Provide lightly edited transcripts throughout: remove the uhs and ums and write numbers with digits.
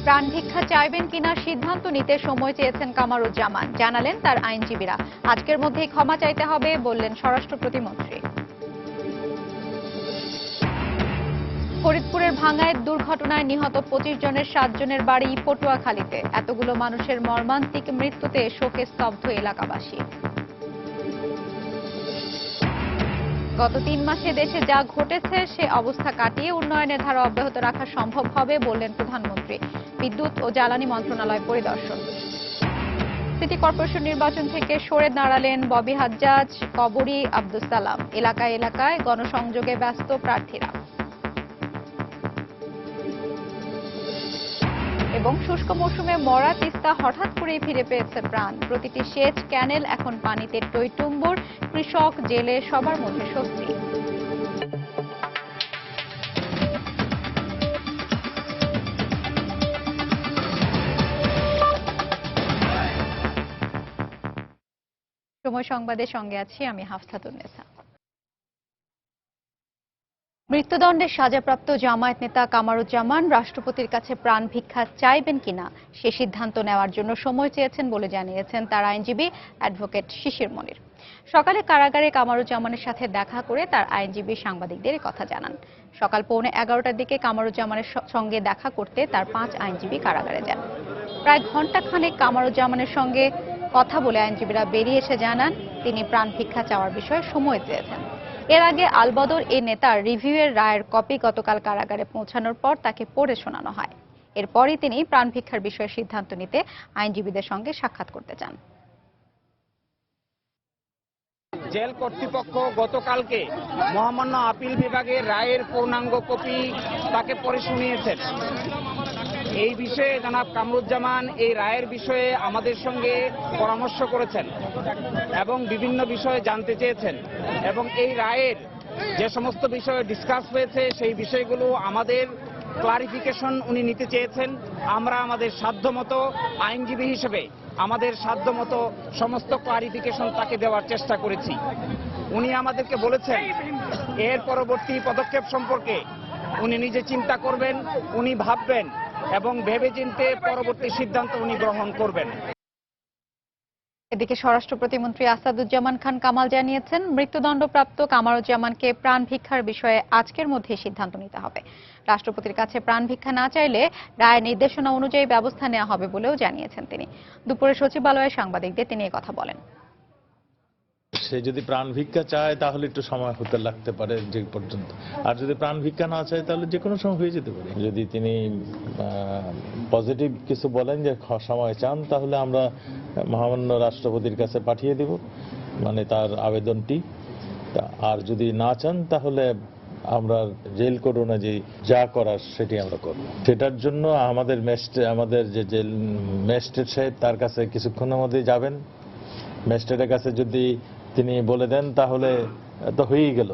প্রাণ ভিক্ষা চাইবেন কিনা সিদ্ধান্ত নিতে সময় চেয়েছেন কামারুজ্জামান। জানালেন তার আইনজীবীরা আজকের মধ্যেই ক্ষমা চাইতে হবে বললেন স্বরাষ্ট্র প্রতিমন্ত্রী। ফরিদপুরের ভাঙ্গায় দুর্ঘটনায় নিহত 25 জনের 7 জনের বাড়ি পটুয়াখালীতে। এতগুলো মানুষের মর্মান্তিক মৃত্যুতে শোকে স্তব্ধ এলাকাবাসী। গত 3 মাসে দেশে যা ঘটেছে সে অবস্থা কাটিয়ে উন্নয়নের ধারা অব্যাহত রাখা সম্ভব হবে বললেন প্রধানমন্ত্রী। বিদ্যুৎ ও জ্বালানি মন্ত্রণালয় পরিদর্শন। সিটি কর্পোরেশন নির্বাচন থেকে সরে দাঁড়ালেন ববি হাজ্জাজ, কবরী আব্দুস সালাম। এলাকায় এলাকায় গণসংযোগে ব্যস্ত প্রার্থীরা। এবং শুষ্ক মৌসুমে মরা তিস্তা হঠাৎ করেই ফিরে পেয়েছে প্রাণ। প্রতিটি সেচ ক্যানেল এখন পানিতে টইটুম্বুর। কৃষক, জেলে সবার মধ্যে স্বস্তি। সময় সংবাদের সঙ্গে আছি আমি হাফসাতুন্নেসা। মৃত্যুদণ্ডের সাজাপ্রাপ্ত জামায়াত নেতা কামারুজ্জামান রাষ্ট্রপতির কাছে প্রাণ ভিক্ষা চাইবেন কিনা সে সিদ্ধান্ত নেওয়ার জন্য সময় চেয়েছেন বলে জানিয়েছেন তার আইনজীবী অ্যাডভোকেট শিশির মনির। সকালে কারাগারে কামারুজ্জামানের সাথে দেখা করে তার আইনজীবী সাংবাদিকদের কথা জানান। সকাল 11:15টার দিকে কামারুজ্জামানের সঙ্গে দেখা করতে তার 5 আইনজীবী কারাগারে যান। প্রায় ঘণ্টাখানেক কামারুজ্জামানের সঙ্গে কথা বলে আইনজীবীরা বেরিয়ে এসে জানান তিনি প্রাণ ভিক্ষা চাওয়ার বিষয়ে সময় চেয়েছেন। এর আগে আলবদর এই নেতার রিভিউয়ের রায়ের কপি গতকাল কারাগারে পৌঁছানোর পর তাকে পড়ে শোনানো হয়। এরপরই তিনি প্রাণ ভিক্ষার বিষয়ে সিদ্ধান্ত নিতে আইনজীবীদের সঙ্গে সাক্ষাৎ করতে চান। জেল কর্তৃপক্ষ গতকালকে মহামান্য আপিল বিভাগের রায়ের পূর্ণাঙ্গ কপি তাকে পড়ে শুনিয়েছেন। এই বিষয়ে জনাব কামরুজ্জামান এই রায়ের বিষয়ে আমাদের সঙ্গে পরামর্শ করেছেন এবং বিভিন্ন বিষয়ে জানতে চেয়েছেন এবং এই রায়ের যে সমস্ত বিষয়ে ডিসকাস হয়েছে সেই বিষয়গুলো আমাদের ক্লারিফিকেশন উনি নিতে চেয়েছেন। আমরা আমাদের সাধ্যমতো আইনজীবী হিসেবে আমাদের সাধ্যমতো সমস্ত ক্লারিফিকেশন তাকে দেওয়ার চেষ্টা করেছি। উনি আমাদেরকে বলেছেন এর পরবর্তী পদক্ষেপ সম্পর্কে উনি নিজে চিন্তা করবেন, উনি ভাববেন এবং ভেবেচিন্তে পরবর্তী সিদ্ধান্ত উনি গ্রহণ করবেন। এদিকে স্বরাষ্ট্র প্রতিমন্ত্রী আসাদুজ্জামান খান কামাল জানিয়েছেন মৃত্যুদণ্ডপ্রাপ্ত কামারুজ্জামানকে প্রাণ ভিক্ষার বিষয়ে আজকের মধ্যে সিদ্ধান্ত নিতে হবে। রাষ্ট্রপতির কাছে প্রাণ ভিক্ষা না চাইলে রায়ের নির্দেশনা অনুযায়ী ব্যবস্থা নেওয়া হবে বলেও জানিয়েছেন তিনি। দুপুরে সচিবালয়ে সাংবাদিকদের তিনি কথা বলেন। সে যদি প্রাণ ভিক্ষা চায় তাহলে একটু সময় হতে লাগতে পারে যে পর্যন্ত, আর যদি প্রাণ ভিক্ষা না চায় তাহলে যে কোনো সময় হয়ে যেতে পারে। যদি তিনি পজিটিভ কিছু বলেন যে সময় চান তাহলে আমরা মহামান্য রাষ্ট্রপতির কাছে পাঠিয়ে দেব মানে তার আবেদনটি। আর যদি না চান তাহলে আমরা জেল কোড অনুযায়ী যা করার সেটি আমরা করব। সেটার জন্য আমাদের যে জেল ম্যাজিস্ট্রেট সাহেব তার কাছে কিছুক্ষণের মধ্যে যাবেন। ম্যাজিস্ট্রেটের কাছে যদি তিনি বলে দেন তাহলে তো হয়েই গেল,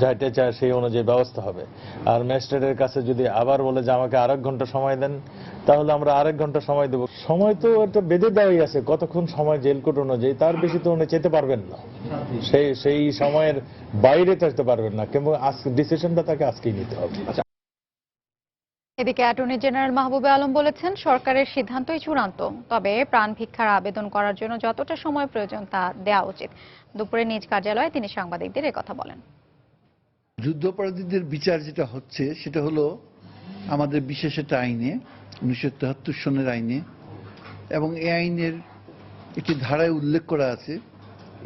যাইতে চায় সেই অনুযায়ী ব্যবস্থা হবে। আর ম্যাজিস্ট্রেটের কাছে যদি আবার বলে যে আমাকে আরেক ঘন্টা সময় দেন তাহলে আমরা আরেক ঘন্টা সময় দেব। সময় তো একটা বেঁধে দেওয়াই আছে, কতক্ষণ সময় জেল কোড অনুযায়ী, তার বেশি তো উনি যেতে পারবেন না, সেই সময়ের বাইরে যেতে পারবেন না, কিন্তু ডিসিশনটা তাকে আজকেই নিতে হবে। এদিকে অ্যাটর্নি জেনারেল মাহবুবে আলম বলেছেন সরকারের সিদ্ধান্তই চূড়ান্ত, তবে প্রাণ ভিক্ষার আবেদন করার জন্য যতটা সময় প্রয়োজন তা দেওয়া উচিত। দুপুরে নিজ কার্যালয়ে তিনি সাংবাদিকদের কথা বলেন। যুদ্ধাপরাধীদের বিচার যেটা হচ্ছে সেটা হলো আমাদের বিশেষ একটা আইনে 1973 সনের আইনে, এবং এই আইনের একটি ধারায় উল্লেখ করা আছে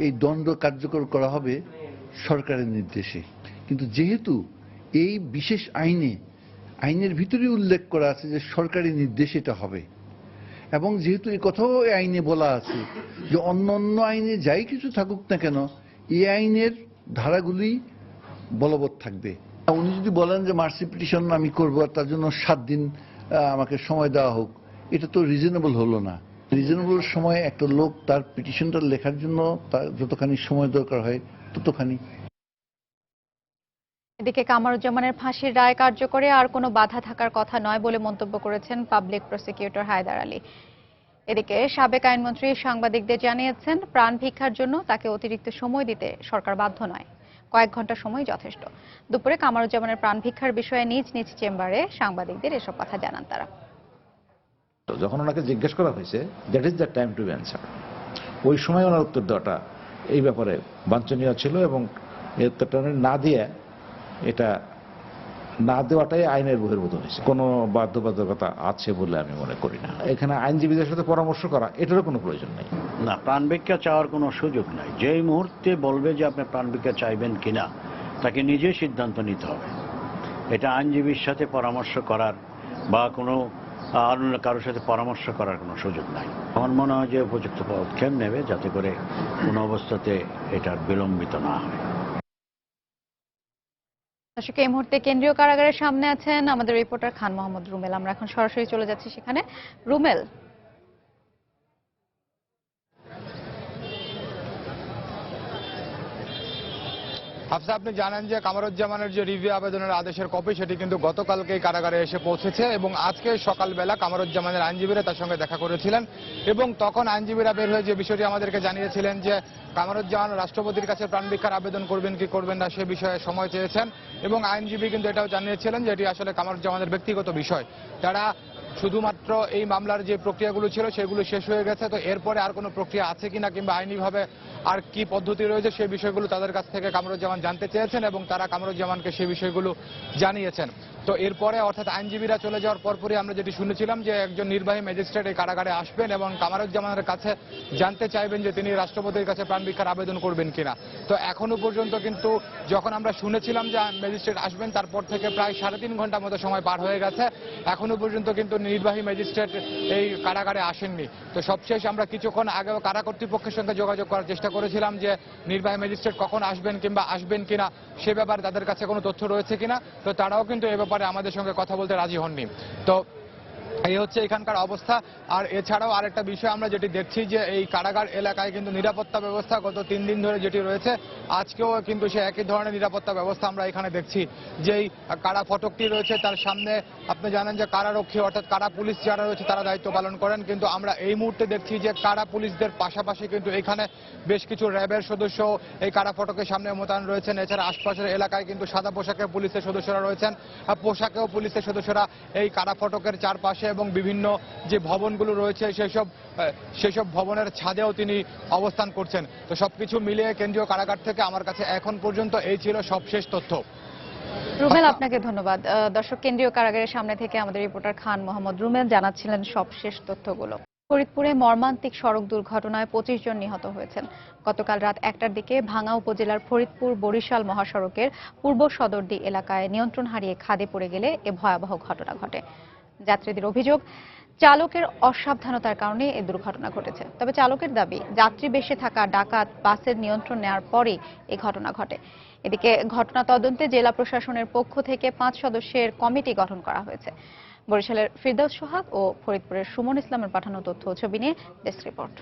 এই দণ্ড কার্যকর করা হবে সরকারের নির্দেশে। কিন্তু যেহেতু এই বিশেষ আইনের ভিতরে উল্লেখ করা আছে যে সরকারি নির্দেশে এটা হবে, এবং যেহেতু এই কথাও এই আইনে বলা আছে যে অন্য আইনে যাই কিছু থাকুক না কেন এই আইনের ধারাগুলি বলবৎ থাকবে। উনি যদি বলেন যে মার্সি পিটিশন আমি করব আর তার জন্য 7 দিন আমাকে সময় দেওয়া হোক, এটা তো রিজনেবল হলো না। রিজনেবল সময় একটা লোক তার পিটিশনটা লেখার জন্য তার যতখানি সময় দরকার হয় ততখানি। এদিকে কামারুজ্জামানের ফাঁসির রায় কার্যকরে আর কোনো বাধা থাকার কথা নয় বলে মন্তব্য করেছেন পাবলিক প্রসিকিউটর হায়দার আলী। এদিকে সাবেক আইনমন্ত্রী সাংবাদিকদের জানিয়েছেন প্রাণ ভিক্ষার জন্য তাকে অতিরিক্ত সময় দিতে সরকার বাধ্য নয়, কয়েক ঘন্টা সময় যথেষ্ট। দুপুরে কামারুজ্জামানের প্রাণ ভিক্ষার বিষয়ে নিজ নিজ চেম্বারে সাংবাদিকদের এসব কথা জানান তারা। যখন ওনাকে জিজ্ঞেস করা হয়েছে that is the time to answer, ওই সময় ওনার উত্তর দেওয়াটা এই ব্যাপারে বাঞ্ছনীয় ছিল এবং এই উত্তরটা উনি না দিয়ে এটা না দেওয়াটাই আইনের বহির্ভূত হয়েছে। কোনো বাধ্যবাধকতা আছে বলে আমি মনে করি না। এখানে আইনজীবীদের সাথে পরামর্শ করা এটারও কোনো প্রয়োজন নেই। না, প্রাণভিক্ষা চাওয়ার কোনো সুযোগ নাই। যেই মুহূর্তে বলবে যে আপনি প্রাণভিক্ষা চাইবেন কিনা তাকে নিজে সিদ্ধান্ত নিতে হবে। এটা আইনজীবীর সাথে পরামর্শ করার বা কোনো অন্য কারোর সাথে পরামর্শ করার কোনো সুযোগ নাই। আমার মনে হয় যে উপযুক্ত পদক্ষেপ নেবে যাতে করে কোনো অবস্থাতে এটার বিলম্বিত না হয়। দর্শক, এই মুহূর্তে কেন্দ্রীয় কারাগারের সামনে আছেন আমাদের রিপোর্টার খান মোহাম্মদ রুমেল। আমরা এখন সরাসরি চলে যাচ্ছি সেখানে। রুমেল, হাফসা, আপনি জানেন যে কামারুজ্জামানের যে রিভিউ আবেদনের আদেশের কপি সেটি কিন্তু গতকালকেই কারাগারে এসে পৌঁছেছে এবং আজকে সকালবেলা কামারুজ্জামানের আইনজীবীরা তার সঙ্গে দেখা করেছিলেন এবং তখন আইনজীবীরা বের হয়ে যে বিষয়টি আমাদেরকে জানিয়েছিলেন যে কামারুজ্জামান রাষ্ট্রপতির কাছে প্রাণভিক্ষার আবেদন করবেন কি করবেন না সে বিষয়ে সময় চেয়েছেন এবং আইনজীবী কিন্তু এটাও জানিয়েছিলেন যে এটি আসলে কামারুজ্জামানের ব্যক্তিগত বিষয়। তারা শুধুমাত্র এই মামলার যে প্রক্রিয়াগুলো ছিল সেগুলো শেষ হয়ে গেছে, তো এরপরে আর কোনো প্রক্রিয়া আছে কিনা কিংবা আইনিভাবে আর কি পদ্ধতি রয়েছে সেই বিষয়গুলো তাদের কাছ থেকে কামরুজ্জামান জানতে চেয়েছেন এবং তারা কামরুজ্জামানকে সেই বিষয়গুলো জানিয়েছেন। তো এরপরে অর্থাৎ আইনজীবীরা চলে যাওয়ার পরপরই আমরা যেটি শুনেছিলাম যে একজন নির্বাহী ম্যাজিস্ট্রেট এই কারাগারে আসবেন এবং কামরুজ্জামানের কাছে জানতে চাইবেন যে তিনি রাষ্ট্রপতির কাছে প্রাণভিক্ষার আবেদন করবেন কিনা। তো এখনো পর্যন্ত কিন্তু যখন আমরা শুনেছিলাম যে ম্যাজিস্ট্রেট আসবেন তারপর থেকে প্রায় 3.5 ঘন্টা মতো সময় পার হয়ে গেছে, এখনো পর্যন্ত কিন্তু নির্বাহী ম্যাজিস্ট্রেট এই কারাগারে আসেননি। তো সবশেষ আমরা কিছুক্ষণ আগেও কারা কর্তৃপক্ষের সঙ্গে যোগাযোগ করার চেষ্টা করেছিলাম যে নির্বাহী ম্যাজিস্ট্রেট কখন আসবেন কিংবা আসবেন কিনা সে ব্যাপারে তাদের কাছে কোনো তথ্য রয়েছে কিনা, তো তারাও কিন্তু এ ব্যাপারে আমাদের সঙ্গে কথা বলতে রাজি হননি। তো এই হচ্ছে এখানকার অবস্থা। আর এছাড়াও আরেকটা বিষয় আমরা যেটি দেখছি যে এই কারাগার এলাকায় কিন্তু নিরাপত্তা ব্যবস্থা গত 3 দিন ধরে যেটি রয়েছে আজকেও কিন্তু সে একই ধরনের নিরাপত্তা ব্যবস্থা আমরা এখানে দেখছি। যেই কারা ফটকটি রয়েছে তার সামনে আপনি জানেন যে কারারক্ষী অর্থাৎ কারা পুলিশ যারা রয়েছে তারা দায়িত্ব পালন করেন, কিন্তু আমরা এই মুহূর্তে দেখছি যে কারা পুলিশদের পাশাপাশি কিন্তু এখানে বেশ কিছু র্যাবের সদস্য এই কারা ফটকের সামনে মোতায়েন রয়েছেন। এছাড়া আশপাশের এলাকায় কিন্তু সাদা পোশাকে পুলিশের সদস্যরা রয়েছেন, পোশাকেও পুলিশের সদস্যরা এই কারা ফটকের চারপাশে এবং বিভিন্ন যে ভবনগুলো রয়েছে সেসব ভবনের ছাদেও তিনি অবস্থান করছেন। তো সবকিছু মিলিয়ে কেন্দ্রীয় কারাগার থেকে আমার কাছে এখন পর্যন্ত এই ছিল সবশেষ তথ্য। রুমেল, আপনাকে ধন্যবাদ। দর্শক, কেন্দ্রীয় কারাগারের সামনে থেকে আমাদের রিপোর্টার খান মোহাম্মদ রুমেল জানাচ্ছিলেন সবশেষ তথ্যগুলো। ফরিদপুরে মর্মান্তিক সড়ক দুর্ঘটনায় 25 জন নিহত হয়েছেন। গতকাল রাত 1টার দিকে ভাঙ্গা উপজেলার ফরিদপুর বরিশাল মহাসড়কের পূর্ব সদরদি এলাকায় নিয়ন্ত্রণ হারিয়ে খাদে পড়ে গেলে এ ভয়াবহ ঘটনা ঘটে। যাত্রীদের অভিযোগ, চালকের অসাবধানতার কারণে এই দুর্ঘটনা ঘটেছে। তবে চালকের দাবি, যাত্রী বেশে থাকা ডাকাত বাসের নিয়ন্ত্রণ নেওয়ার পরই এই ঘটনা ঘটে। এদিকে ঘটনা তদন্তে জেলা প্রশাসনের পক্ষ থেকে 5 সদস্যের কমিটি গঠন করা হয়েছে। বরিশালের ফিরদৌস সোহাগ ও ফরিদপুরের সুমন ইসলামের পাঠানো তথ্য ও ছবি নিয়ে ডেস্ক রিপোর্ট।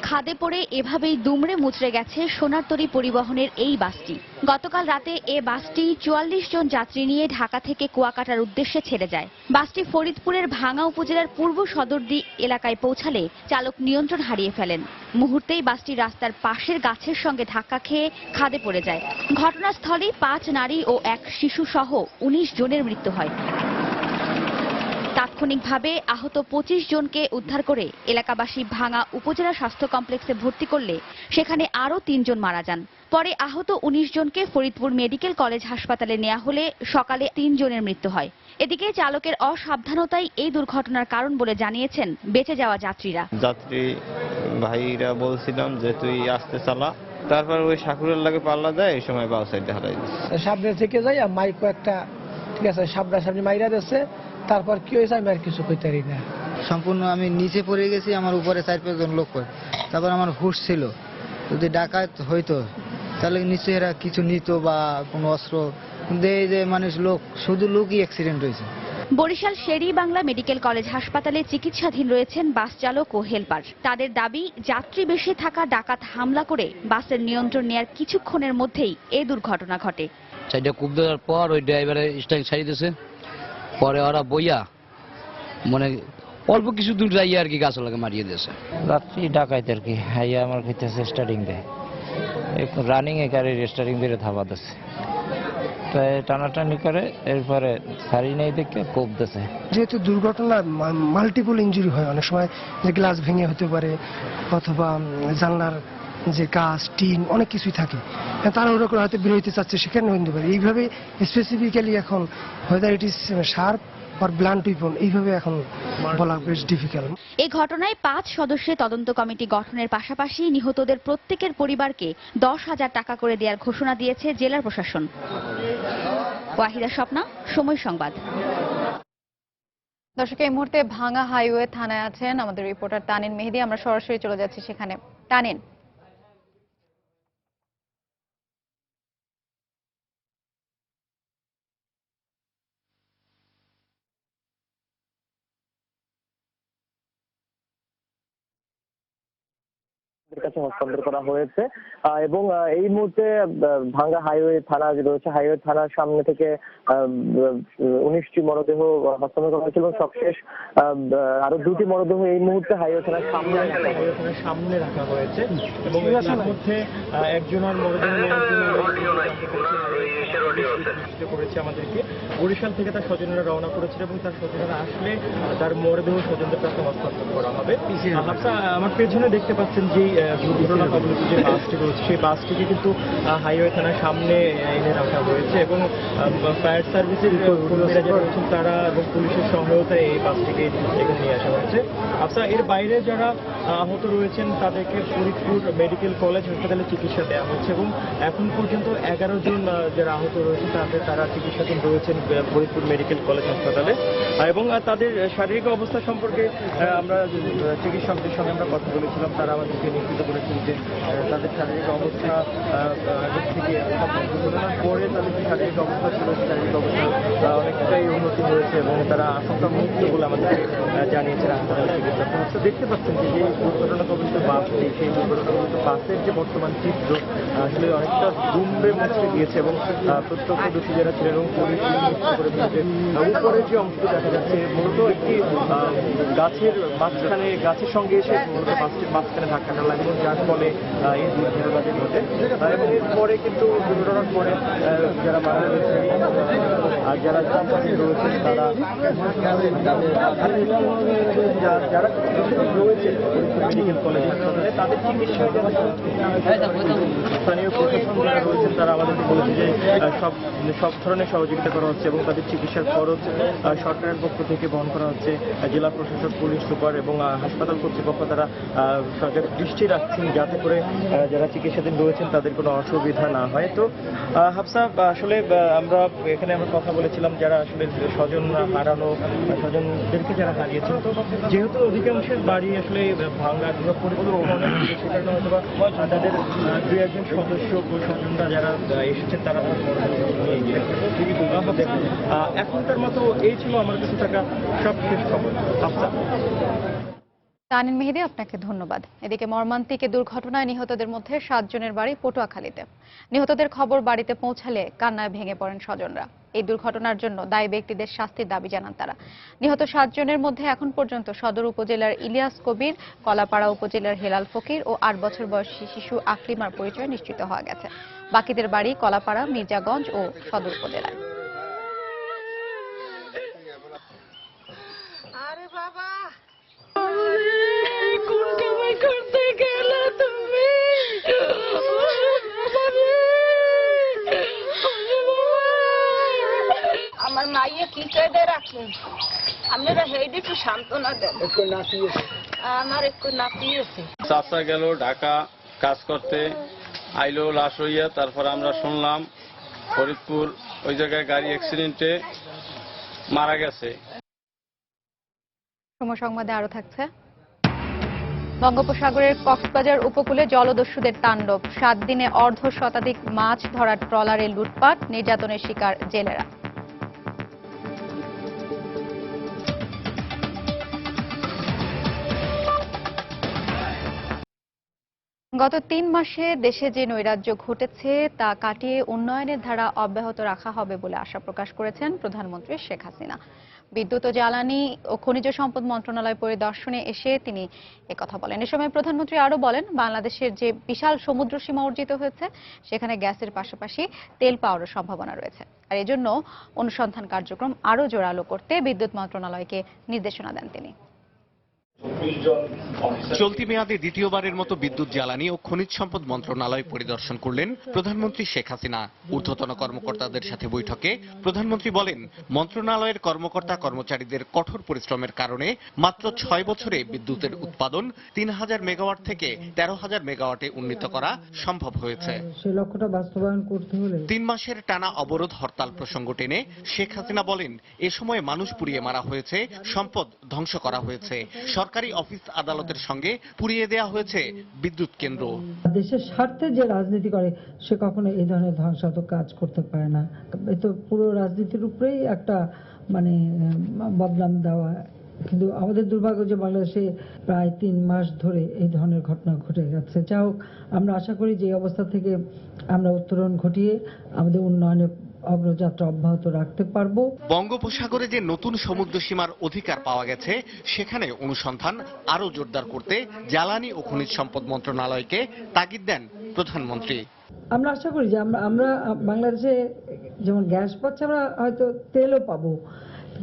খাদে পড়ে এভাবেই দুমড়ে মুচড়ে গেছে সোনারতরী পরিবহনের এই বাসটি। গতকাল রাতে এ বাসটি 44 জন যাত্রী নিয়ে ঢাকা থেকে কুয়াকাটার উদ্দেশ্যে ছেড়ে যায়। বাসটি ফরিদপুরের ভাঙ্গা উপজেলার পূর্ব সদরদি এলাকায় পৌঁছালে চালক নিয়ন্ত্রণ হারিয়ে ফেলেন। মুহূর্তেই বাসটি রাস্তার পাশের গাছের সঙ্গে ধাক্কা খেয়ে খাদে পড়ে যায়। ঘটনাস্থলেই 5 নারী ও 1 শিশু সহ 19 জনের মৃত্যু হয়। তাৎক্ষণিকভাবে আহত 25 জনকে উদ্ধার করে এলাকাবাসী ভাঙ্গা উপজেলা স্বাস্থ্য কমপ্লেক্সে ভর্তি করলে সেখানে আরও 3 জন মারা যান। পরে আহত 19 জনকে ফরিদপুর মেডিকেল কলেজ হাসপাতালে নেওয়া হলে সকালে 3 জনের মৃত্যু হয়। এদিকে চালকের অসাবধানতাই এই দুর্ঘটনার কারণ বলে জানিয়েছেন বেঁচে যাওয়া যাত্রীরা। যাত্রী ভাইরা বলছিলাম যে তুই আস্তে চালা, তারপর ওই সাকুরের লাগে পাল্লা দেয়, এই সময় বাউ সাইডে হারাই দিচ্ছে। সামনে থেকে যাই মাইকো একটা ঠিক আছে সামনে মাইরা দিচ্ছে, তারপর কি হয়েছে আমি আর কিছু কইতে পারি না। সম্পূর্ণ আমি নিচে পড়ে গেছি, আমার উপরে 4-5 জন লোক, তারপর আমার হুশ ছিল। যদি ডাকাত হইতো তাহলে নিশ্চয়ই এরা কিছু নিত বা কোনো অস্ত্র, কিন্তু এই যে মানুষ লোক শুধু লোকই অ্যাক্সিডেন্ট হয়েছে। বরিশাল শেরি বাংলা মেডিকেল কলেজ হাসপাতালে চিকিৎসাধীন রয়েছেন বাস চালক ও হেলপার। তাদের দাবি, যাত্রী বেশি থাকা ডাকাত হামলা করে বাসের নিয়ন্ত্রণ নেয়ার কিছুক্ষণের মধ্যেই এই দুর্ঘটনা ঘটে। সাইডে কূপ দেওয়ার পর ওই ড্রাইভারের স্টাইল ছাড়িয়ে দিয়েছে, পরে ওরা বইয়া মানে অল্প কিছু দূর যাইয়া আর কি গাছ লাগে মারিয়ে দিয়েছে। রাত্রি ডাকাইতে আর কি হাইয়া আমার খেতেছে স্টার্টিং দেয়, রানিং এ গাড়ির স্টার্টিং দিয়ে থাবা দিচ্ছে, টানাটানি করে, এরপরে সারি নেই দেখে কোপ দিয়েছে। যেহেতু দুর্ঘটনা মাল্টিপল ইনজুরি হয়, অনেক সময় যে গ্লাস ভেঙে হতে পারে অথবা জানলার যে কাঁচ টিন অনেক কিছুই থাকে, তারা ওরা করে হয়তো বেরোতে চাচ্ছে সেখানে হতে পারে। এইভাবে স্পেসিফিক্যালি এখন whether it is sharp or blunt weapon এইভাবে এখন বলা বেশ ডিফিকাল্ট। এই ঘটনায় 5 সদস্যের তদন্ত কমিটি গঠনের পাশাপাশি নিহতদের প্রত্যেকের পরিবারকে 10,000 টাকা করে দেওয়ার ঘোষণা দিয়েছে জেলা প্রশাসন। ওয়াহিদা স্বপ্না, সময় সংবাদ। দর্শক, এই মুহূর্তে ভাঙা হাইওয়ে থানায় আছেন আমাদের রিপোর্টার তানিন মেহেদী। আমরা সরাসরি চলে যাচ্ছি সেখানে। তানিন, কাছে হস্তান্তর করা হয়েছে এবং এই মুহূর্তে ভাঙ্গা হাইওয়ে থানা যে রয়েছে, হাইওয়ে থানার সামনে থেকে 19টি মরদেহ হস্তান্তর করা হয়েছে এবং সবশেষ আরো 2টি মরদেহ এই মুহূর্তে হাইওয়ে থানার সামনে রাখা হয়েছে এবং এর মধ্যে একজনের মরদেহ করেছে আমাদেরকে বরিশাল থেকে তার স্বজনেরা রওনা করেছিল এবং তার স্বজনেরা আসলে তার মরদেহ স্বজনদের কাছে হস্তান্তর করা হবে। আমার পেছনে দেখতে পাচ্ছেন যে দুর্ঘটনা কবলিত যে বাসটি রয়েছে, সেই বাসটিকে কিন্তু হাইওয়ে থানার সামনে এনে রাখা হয়েছে এবং ফায়ার সার্ভিসের কর্মীরা যারা রয়েছেন তারা এবং পুলিশের সহায়তায় এই বাসটিকে এখানে নিয়ে আসা হয়েছে। এর বাইরে যারা আহত রয়েছেন তাদেরকে ফরিদপুর মেডিকেল কলেজ হাসপাতালে চিকিৎসা দেওয়া হচ্ছে এবং এখন পর্যন্ত 11 জন যারা আহত রয়েছেন তারা চিকিৎসাধীন রয়েছেন ফরিদপুর মেডিকেল কলেজ হাসপাতালে এবং তাদের শারীরিক অবস্থা সম্পর্কে আমরা চিকিৎসকদের সঙ্গে আমরা কথা বলেছিলাম। তারা আমাদেরকে নিশ্চিত করেছেন যে তাদের শারীরিক অবস্থা আগের থেকে ঘটনার পরে তাদের যে শারীরিক অবস্থা ছিল সেই শারীরিক অবস্থা অনেকটাই উন্নতি হয়েছে এবং তারা আশঙ্কা মুক্ত বলে আমাদেরকে জানিয়েছেন হাসপাতালের চিকিৎসক। তো দেখতে পাচ্ছেন যে দুর্ঘটনা কবলিত বাসটি, সেই দুর্ঘটনা কবলিত বাসের যে বর্তমান চিত্র আসলে অনেকটা দুমড়ে মুচড়ে গিয়েছে এবং প্রত্যক্ষদর্শী যারা ছিলেন এবং পুলিশ নিশ্চিত করেছেন যে উপরের যে অংশটি দেখা যাচ্ছে মূলত একটি গাছের সঙ্গে এসে মূলত বাসটির মাঝখানে ধাক্কাটা লাগে এবং যার ফলে এই দুর্ঘটনাটি ঘটে এবং এরপরে কিন্তু দুর্ঘটনার পরে যারা মারা গেছে আর যারা রয়েছেন তারা যারা রয়েছে মেডিকেল কলেজ হাসপাতালে তাদের চিকিৎসা স্থানীয় প্রশাসন যারা রয়েছেন তারা আমাদেরকে বলেছে যে সব ধরনের সহযোগিতা করা হচ্ছে এবং তাদের চিকিৎসার খরচ সরকারের পক্ষ থেকে বহন করা হচ্ছে। জেলা প্রশাসক, পুলিশ সুপার এবং হাসপাতাল কর্তৃপক্ষ তারা সরকারের দৃষ্টি রাখছেন যাতে করে যারা চিকিৎসাধীন রয়েছেন তাদের কোনো অসুবিধা না হয়। তো হাফসা, আসলে আমরা এখানে কথা বলেছিলাম যারা আসলে স্বজন হারানো স্বজনদেরকে যারা হারিয়েছেন, তো যেহেতু অধিকাংশের বাড়ি আসলে ভাঙ্গা পরিকল্পনা সে কারণে হয়তো বা তাদের 2-1 সদস্য স্বজনরা যারা এসেছেন তারা নিয়ে গিয়েছে। এখনকার মতো এই ছিল আমার কাছে থাকা সবশেষ খবর। হাফসা। তানিন মেহেদী, আপনাকে ধন্যবাদ। এদিকে মর্মান্তিক দুর্ঘটনায় নিহতদের মধ্যে 7 জনের বাড়ি পটুয়াখালীতে। নিহতদের খবর বাড়িতে পৌঁছালে কান্নায় ভেঙে পড়েন স্বজনরা। এই দুর্ঘটনার জন্য দায়ী ব্যক্তিদের শাস্তির দাবি জানান তারা। নিহত 7 জনের মধ্যে এখন পর্যন্ত সদর উপজেলার ইলিয়াস কবির, কলাপাড়া উপজেলার হেলাল ফকির ও 8 বছর বয়সী শিশু আকলিমার পরিচয় নিশ্চিত হওয়া গেছে। বাকিদের বাড়ি কলাপাড়া, মির্জাগঞ্জ ও সদর উপজেলায়। আরে বাবা, কোন কামাই করতে গেলে তুমি? আমার মাইয়ে কি কেঁদে রাখেন, আপনারা হেইডি একটু সান্ত্বনা দেন। আমার একটু নাতিয়েছে। চাচা গেল ঢাকা কাজ করতে, আইলো লাশ হইয়া, তারপর আমরা শুনলাম ফরিদপুর ওই জায়গায় গাড়ি অ্যাক্সিডেন্টে মারা গেছে। সময় সংবাদে আরো থাকছে। বঙ্গোপসাগরের কক্সবাজার উপকূলে জলদস্যুদের তাণ্ডব। 7 দিনে অর্ধশতাধিক মাছ ধরার ট্রলারে লুটপাট, নির্যাতনের শিকার জেলেরা। গত 3 মাসে দেশে যে নৈরাজ্য ঘটেছে তা কাটিয়ে উন্নয়নের ধারা অব্যাহত রাখা হবে বলে আশা প্রকাশ করেছেন প্রধানমন্ত্রী শেখ হাসিনা। বিদ্যুৎ ও জ্বালানি ও খনিজ সম্পদ মন্ত্রণালয় পরিদর্শনে এসে তিনি একথা বলেন। এ সময় প্রধানমন্ত্রী আরও বলেন, বাংলাদেশের যে বিশাল সমুদ্র সীমা অর্জিত হয়েছে সেখানে গ্যাসের পাশাপাশি তেল পাওয়ারও সম্ভাবনা রয়েছে, আর এজন্য অনুসন্ধান কার্যক্রম আরও জোরালো করতে বিদ্যুৎ মন্ত্রণালয়কে নির্দেশনা দেন তিনি। চলতি মেয়াদে দ্বিতীয়বারের মতো বিদ্যুৎ, জ্বালানি ও খনিজ সম্পদ মন্ত্রণালয় পরিদর্শন করলেন প্রধানমন্ত্রী শেখ হাসিনা। ঊর্ধ্বতন কর্মকর্তাদের সাথে বৈঠকে প্রধানমন্ত্রী বলেন, মন্ত্রণালয়ের কর্মকর্তা কর্মচারীদের কঠোর পরিশ্রমের কারণে মাত্র 6 বছরে বিদ্যুতের উৎপাদন 3000 মেগাওয়াট থেকে 13000 মেগাওয়াটে উন্নীত করা সম্ভব হয়েছে। সেই লক্ষ্যটা বাস্তবায়ন করতে হলে 3 মাসের টানা অবরোধ হরতাল প্রসঙ্গ টেনে শেখ হাসিনা বলেন, এ সময় মানুষ পুড়িয়ে মারা হয়েছে, সম্পদ ধ্বংস করা হয়েছে, সরকারি অফিস আদালতের সঙ্গে পুড়িয়ে দেওয়া হয়েছে বিদ্যুৎ কেন্দ্র। দেশের স্বার্থে যে রাজনীতি করে সে কখনো এই ধরনের ধ্বংসাত্মক কাজ করতে পারে না। এ তো পুরো রাজনীতির উপরেই একটা বদনাম দেওয়া। কিন্তু আমাদের দুর্ভাগ্য যে বাংলাদেশে প্রায় 3 মাস ধরে এই ধরনের ঘটনা ঘটে গেছে। যা হোক, আমরা আশা করি যে এই অবস্থা থেকে আমরা উত্তরণ ঘটিয়ে আমাদের উন্নয়নের অগ্রযাত্রা অব্যাহত রাখতে পারবো। বঙ্গোপসাগরে যে নতুন সমুদ্র সীমার অধিকার পাওয়া গেছে সেখানে অনুসন্ধান আরো জোরদার করতে জ্বালানি ও খনিজ সম্পদ মন্ত্রণালয়কে তাগিদ দেন প্রধানমন্ত্রী। আমরা আশা করি যে আমরা বাংলাদেশে যেমন গ্যাস পাচ্ছি, আমরা হয়তো তেলও পাবো,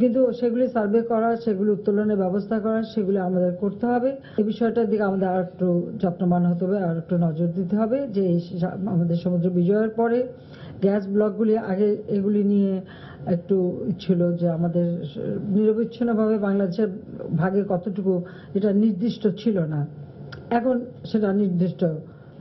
কিন্তু সেগুলি সার্ভে করা, সেগুলি উত্তোলনের ব্যবস্থা করা, সেগুলি আমাদের করতে হবে। এই বিষয়টার দিকে আমাদের আর একটু যত্নবান হতে হবে, আর একটু নজর দিতে হবে যে আমাদের সমুদ্র বিজয়ের পরে গ্যাস ব্লকগুলি আগে এগুলি নিয়ে একটু ছিল যে আমাদের নিরবিচ্ছিন্নভাবে বাংলাদেশের ভাগে কতটুকু এটা নির্দিষ্ট ছিল না, এখন সেটা নির্দিষ্ট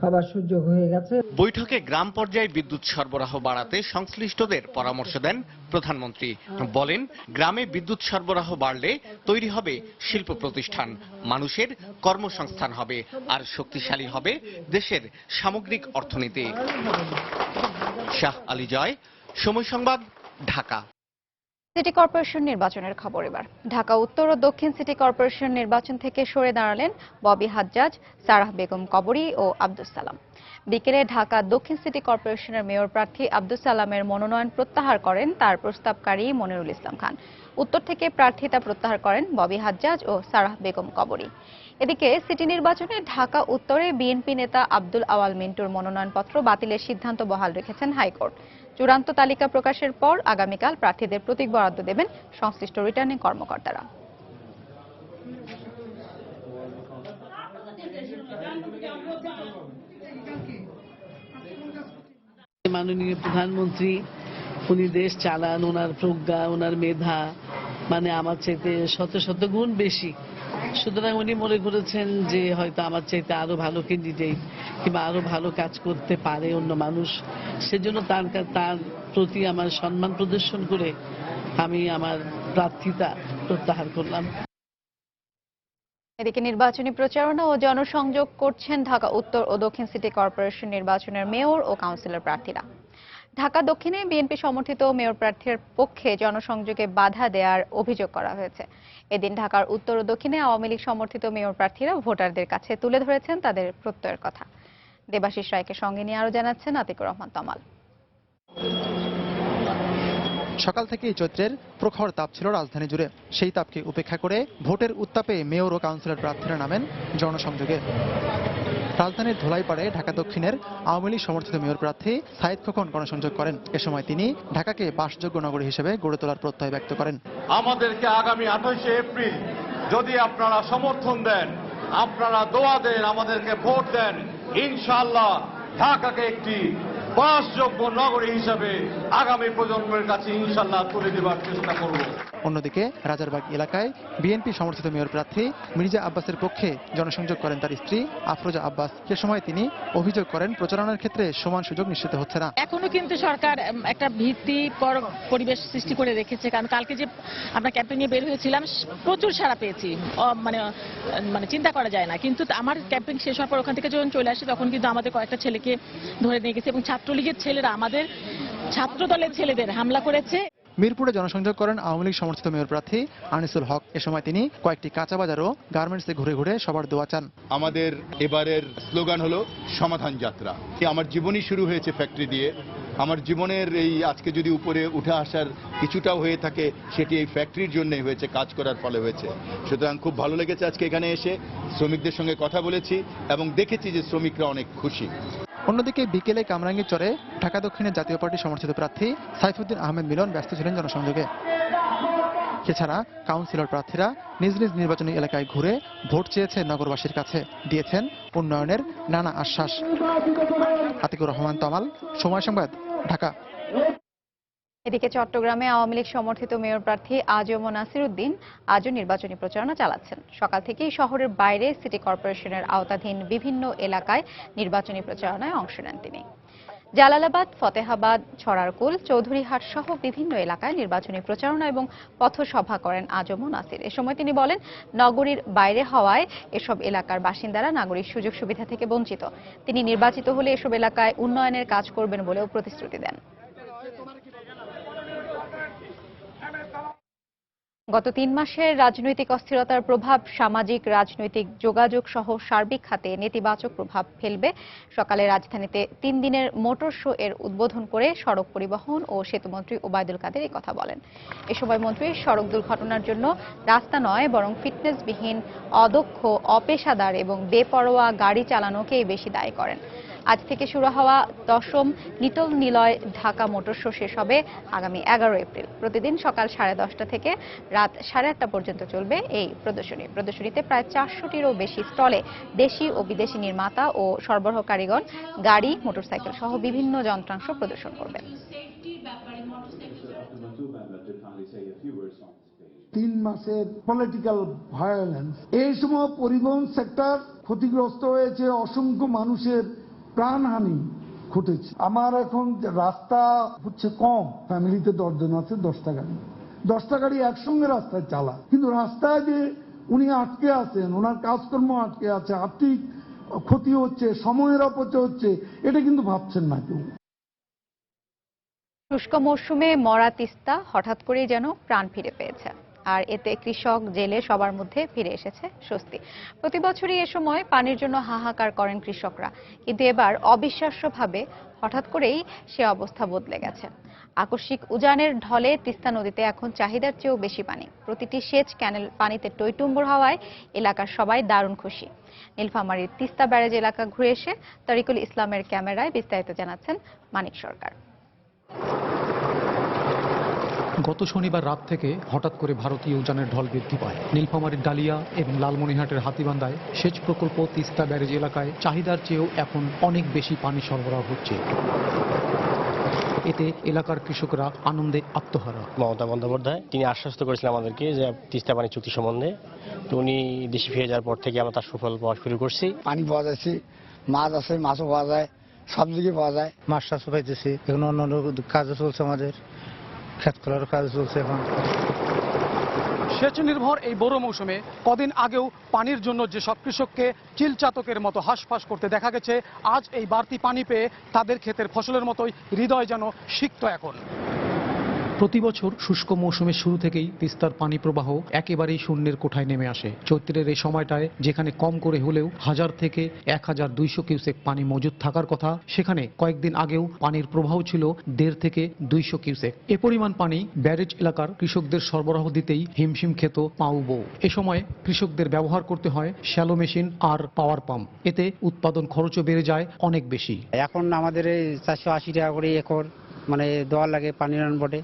হবার সুযোগ হয়ে গেছে। বৈঠকে গ্রাম পর্যায়ে বিদ্যুৎ সরবরাহ বাড়াতে সংশ্লিষ্টদের পরামর্শ দেন প্রধানমন্ত্রী। বলেন, গ্রামে বিদ্যুৎ সরবরাহ বাড়লে তৈরি হবে শিল্প প্রতিষ্ঠান, মানুষের কর্মসংস্থান হবে, আর শক্তিশালী হবে দেশের সামগ্রিক অর্থনীতি। শাহ আলী জয়, সময় সংবাদ, ঢাকা। সিটি কর্পোরেশন নির্বাচনের খবর এবার। ঢাকা উত্তর ও দক্ষিণ সিটি কর্পোরেশন নির্বাচন থেকে সরে দাঁড়ালেন ববি হাজ্জাজ, সারাহ বেগম কবরী ও আব্দুস সালাম। বিকেলে ঢাকা দক্ষিণ সিটি কর্পোরেশনের মেয়র প্রার্থী আব্দুস সালামের মনোনয়ন প্রত্যাহার করেন তার প্রস্তাবকারী মনিরুল ইসলাম খান। উত্তর থেকে প্রার্থিতা প্রত্যাহার করেন ববি হাজ্জাজ ও সারাহ বেগম কবরী। এদিকে সিটি নির্বাচনে ঢাকা উত্তরে বিএনপি নেতা আব্দুল আওয়াল মিন্টুর মনোনয়নপত্র বাতিলের সিদ্ধান্ত বহাল রেখেছেন হাইকোর্ট। চূড়ান্ত তালিকা প্রকাশের পর আগামীকাল প্রার্থীদের প্রতীক বরাদ্দ দেবেন সংশ্লিষ্ট রিটার্নিং কর্মকর্তারা। মাননীয় প্রধানমন্ত্রী, উনি দেশ চালান, ওনার প্রজ্ঞা, ওনার মেধা আমার চাইতে শত শত গুণ বেশি। সুতরাং উনি মনে করেছেন যে হয়তো আমার চাইতে আরো ভালো ক্যান্ডিডেট কিংবা আরো ভালো কাজ করতে পারে অন্য মানুষ, সেজন্য তার প্রতি আমার সম্মান প্রদর্শন করে আমি আমার প্রার্থিতা প্রত্যাহার করলাম। এদিকে নির্বাচনী প্রচারণা ও জনসংযোগ করছেন ঢাকা উত্তর ও দক্ষিণ সিটি কর্পোরেশন নির্বাচনের মেয়র ও কাউন্সিলর প্রার্থীরা। ঢাকা দক্ষিণে বিএনপি সমর্থিত মেয়র প্রার্থীর পক্ষে জনসংযোগে বাধা দেওয়ার অভিযোগ করা হয়েছে। এদিন ঢাকার উত্তর ও দক্ষিণে আওয়ামী লীগ সমর্থিত মেয়র প্রার্থীরা ভোটারদের কাছে তুলে ধরেছেন তাদের প্রত্যয়ের কথা। দেবাশিস রায়কে সঙ্গে নিয়ে আরো জানাচ্ছেন আতিকুর রহমান তমাল। সকাল থেকেই চৈত্রের প্রখর তাপ ছিল রাজধানী জুড়ে। সেই তাপকে উপেক্ষা করে ভোটের উত্তাপে মেয়র ও কাউন্সিলর প্রার্থীরা নামেন জনসংযোগে। রাজধানীর ধোলাইপাড়ে ঢাকা দক্ষিণের আওয়ামী লীগ সমর্থিত মেয়র প্রার্থী সাইদ খোকন গণসংযোগ করেন। এ সময় তিনি ঢাকাকে বাসযোগ্য নগরী হিসেবে গড়ে তোলার প্রত্যয় ব্যক্ত করেন। আমাদেরকে আগামী 28শে এপ্রিল যদি আপনারা সমর্থন দেন, আপনারা দোয়া দেন, আমাদেরকে ভোট দেন, ইনশাআল্লাহ ঢাকাকে একটি বাসযোগ্য নগরী হিসেবে আগামী প্রজন্মের কাছে ইনশাআল্লাহ তুলে দেওয়ার চেষ্টা করব। অন্যদিকে রাজারবাগ এলাকায় বিএনপি সমর্থিত মেয়র প্রার্থী মির্জা আব্বাসের পক্ষে জনসংযোগ করেন তার স্ত্রী আফরোজা আব্বাস। এ সময় তিনি অভিযোগ করেন প্রচারণার ক্ষেত্রে সমান সুযোগ নিশ্চিত হচ্ছে না। এখনো কিন্তু সরকার একটা ভীতিকর পরিবেশ সৃষ্টি করে রেখেছে। কারণ কালকে যে আমরা ক্যাম্পেইনে বের হয়েছিলাম প্রচুর সাড়া পেয়েছি, মানে চিন্তা করা যায় না। কিন্তু আমার ক্যাম্পেইন শেষ হওয়ার পর ওখান থেকে যখন চলে আসি তখন কিন্তু আমাদের কয়েকটা ছেলেকে ধরে নিয়ে গেছে এবং ছাত্রলীগের ছেলেরা আমাদের ছাত্র দলের ছেলেদের হামলা করেছে। মিরপুরে জনসংযোগ করেন আওয়ামী লীগ সমর্থিত মেয়র প্রার্থী আনিসুল হক। এ সময় তিনি কয়েকটি কাঁচা বাজার ও গার্মেন্টসে ঘুরে ঘুরে সবার দোয়া চান। আমাদের এবারের স্লোগান হলো সমাধান যাত্রা। আমার জীবনই শুরু হয়েছে ফ্যাক্টরি দিয়ে, আমার জীবনের এই আজকে যদি উপরে উঠে আসার কিছুটাও হয়ে থাকে সেটি এই ফ্যাক্টরির জন্যই হয়েছে, কাজ করার ফলে হয়েছে। সুতরাং খুব ভালো লেগেছে আজকে এখানে এসে, শ্রমিকদের সঙ্গে কথা বলেছি এবং দেখেছি যে শ্রমিকরা অনেক খুশি। অন্যদিকে বিকেলে কামরাঙ্গীরচরে ঢাকা দক্ষিণের জাতীয় পার্টি সমর্থিত প্রার্থী সাইফুদ্দিন আহমেদ মিলন ব্যস্ত ছিলেন জনসংযোগে। এছাড়া কাউন্সিলর প্রার্থীরা নিজ নিজ নির্বাচনী এলাকায় ঘুরে ভোট চেয়েছেন নগরবাসীর কাছে, দিয়েছেন উন্নয়নের নানা আশ্বাস। আতিকুর রহমান তমাল, সময় সংবাদ, ঢাকা। এদিকে চট্টগ্রামে আওয়ামী লীগ সমর্থিত মেয়র প্রার্থী আজম নাসির উদ্দিন আজও নির্বাচনী প্রচারণা চালাচ্ছেন। সকাল থেকেই শহরের বাইরে সিটি কর্পোরেশনের আওতাধীন বিভিন্ন এলাকায় নির্বাচনী প্রচারণায় অংশ নেন তিনি। জালালাবাদ, ফতেহাবাদ, ছড়ারকুল, চৌধুরীহাট সহ বিভিন্ন এলাকায় নির্বাচনী প্রচারণা এবং পথসভা করেন আজম নাসির। এ সময় তিনি বলেন, নগরীর বাইরে হওয়ায় এসব এলাকার বাসিন্দারা নাগরিক সুযোগ সুবিধা থেকে বঞ্চিত। তিনি নির্বাচিত হলে এসব এলাকায় উন্নয়নের কাজ করবেন বলেও প্রতিশ্রুতি দেন। গত 3 মাসের রাজনৈতিক অস্থিরতার প্রভাব সামাজিক, রাজনৈতিক, যোগাযোগ সহ সার্বিক খাতে নেতিবাচক প্রভাব ফেলবে। সকালে রাজধানীতে 3 দিনের মোটর শো এর উদ্বোধন করে সড়ক পরিবহন ও সেতুমন্ত্রী ওবায়দুল কাদের এই কথা বলেন। এ সময় মন্ত্রী সড়ক দুর্ঘটনার জন্য রাস্তা নয় বরং ফিটনেসবিহীন, অদক্ষ, অপেশাদার এবং বেপরোয়া গাড়ি চালানোকেই বেশি দায়ী করেন। আজ থেকে শুরু হওয়া 10ম নিটল নিলয় ঢাকা মোটর শো শেষ হবে আগামী 11 এপ্রিল। প্রতিদিন সকাল 10:30 থেকে রাত 8:30 পর্যন্ত চলবে এই প্রদর্শনী। প্রদর্শনীতে প্রায় 400টিরও বেশি স্টলে দেশি ও বিদেশি নির্মাতা ও সরবরাহকারীগণ গাড়ি, মোটরসাইকেল সহ বিভিন্ন যন্ত্রাংশ প্রদর্শন করবেন। 3 মাসের পলিটিক্যাল ভায়োলেন্স, এই সময় পরিবহন সেক্টর ক্ষতিগ্রস্ত হয়েছে, অসংখ্য মানুষের প্রাণহানি ঘটেছে। আমার এখন রাস্তা হচ্ছে কম, ফ্যামিলিতে 10 জন আছে, 10টা গাড়ি, 10টা গাড়ি একসঙ্গে রাস্তায় চালা, কিন্তু রাস্তায় যে উনি আটকে আছেন, ওনার কাজকর্ম আটকে আছে, আর্থিক ক্ষতি হচ্ছে, সময়ের অপচয় হচ্ছে, এটা কিন্তু ভাবছেন না কেউ। শুষ্ক মৌসুমে মরা তিস্তা হঠাৎ করেই যেন প্রাণ ফিরে পেয়েছে, আর এতে কৃষক, জেলে সবার মধ্যে ফিরে এসেছে স্বস্তি। প্রতি বছরই এ সময় পানির জন্য হাহাকার করেন কৃষকরা, কিন্তু এবার অবিশ্বাস্যভাবে হঠাৎ করেই সে অবস্থা বদলে গেছে। আকস্মিক উজানের ঢলে তিস্তা নদীতে এখন চাহিদার চেয়েও বেশি পানি। প্রতিটি সেচ ক্যানেল পানিতে টইটুম্বুর হওয়ায় এলাকার সবাই দারুণ খুশি। নীলফামারীর তিস্তা ব্যারেজ এলাকা ঘুরে এসে তরিকুল ইসলামের ক্যামেরায় বিস্তারিত জানাচ্ছেন মানিক সরকার। গত শনিবার রাত থেকে হঠাৎ করে ভারতীয় উজানের ঢল বৃদ্ধি পায়। নীলফামারীর ডালিয়া এবং লালমনিরহাটের হাতীবান্ধায় সেচ প্রকল্প তিস্তা ব্যারেজ এলাকায় চাহিদার চেয়েও এখন অনেক বেশি পানি সরবরাহ হচ্ছে। এতে এলাকার কৃষকরা আনন্দে আত্মহারা। মমতা বন্দ্যোপাধ্যায় তিনি আশ্বস্ত করেছিলেন আমাদেরকে যে তিস্তা পানি চুক্তি সম্বন্ধে, তো উনি দেশে ফিরে যাওয়ার পর থেকে আমরা তার সুফল পাওয়া শুরু করছি। পানি পাওয়া যাচ্ছে, মাছ আছে, মাছও পাওয়া যায়, সব দিকে পাওয়া যায়। মাছ চাষ পাইতেছি, এখন অন্য কাজও চলছে, আমাদের ক্ষেত খোলার কাজ চলছে এখন। সেচ নির্ভর এই বড় মৌসুমে কদিন আগেও পানির জন্য যেসব কৃষককে চিলচাতকের মতো হাঁসফাঁস করতে দেখা গেছে, আজ এই বাড়তি পানি পেয়ে তাদের ক্ষেতের ফসলের মতোই হৃদয় যেন সিক্ত এখন। প্রতি বছর শুষ্ক মৌসুমের শুরু থেকেই তিস্তার পানি প্রবাহ একেবারেই শূন্যের কোঠায় নেমে আসে। চৈত্রের এই সময়টায় যেখানে কম করে হলেও 1000 থেকে 1200 কিউসেক পানি মজুদ থাকার কথা, সেখানে কয়েকদিন আগেও পানির প্রবাহ ছিল 1.5 থেকে 200 কিউসেক। এ পরিমাণ পানি ব্যারেজ এলাকার কৃষকদের সরবরাহ দিতেই হিমশিম খেত পাউবো। এ সময় কৃষকদের ব্যবহার করতে হয় শ্যালো মেশিন আর পাওয়ার পাম্প। এতে উৎপাদন খরচও বেড়ে যায় অনেক বেশি। এখন আমাদের 480 টাকা করে একর মানে দেওয়া লাগে পানি রান বোর্ডে।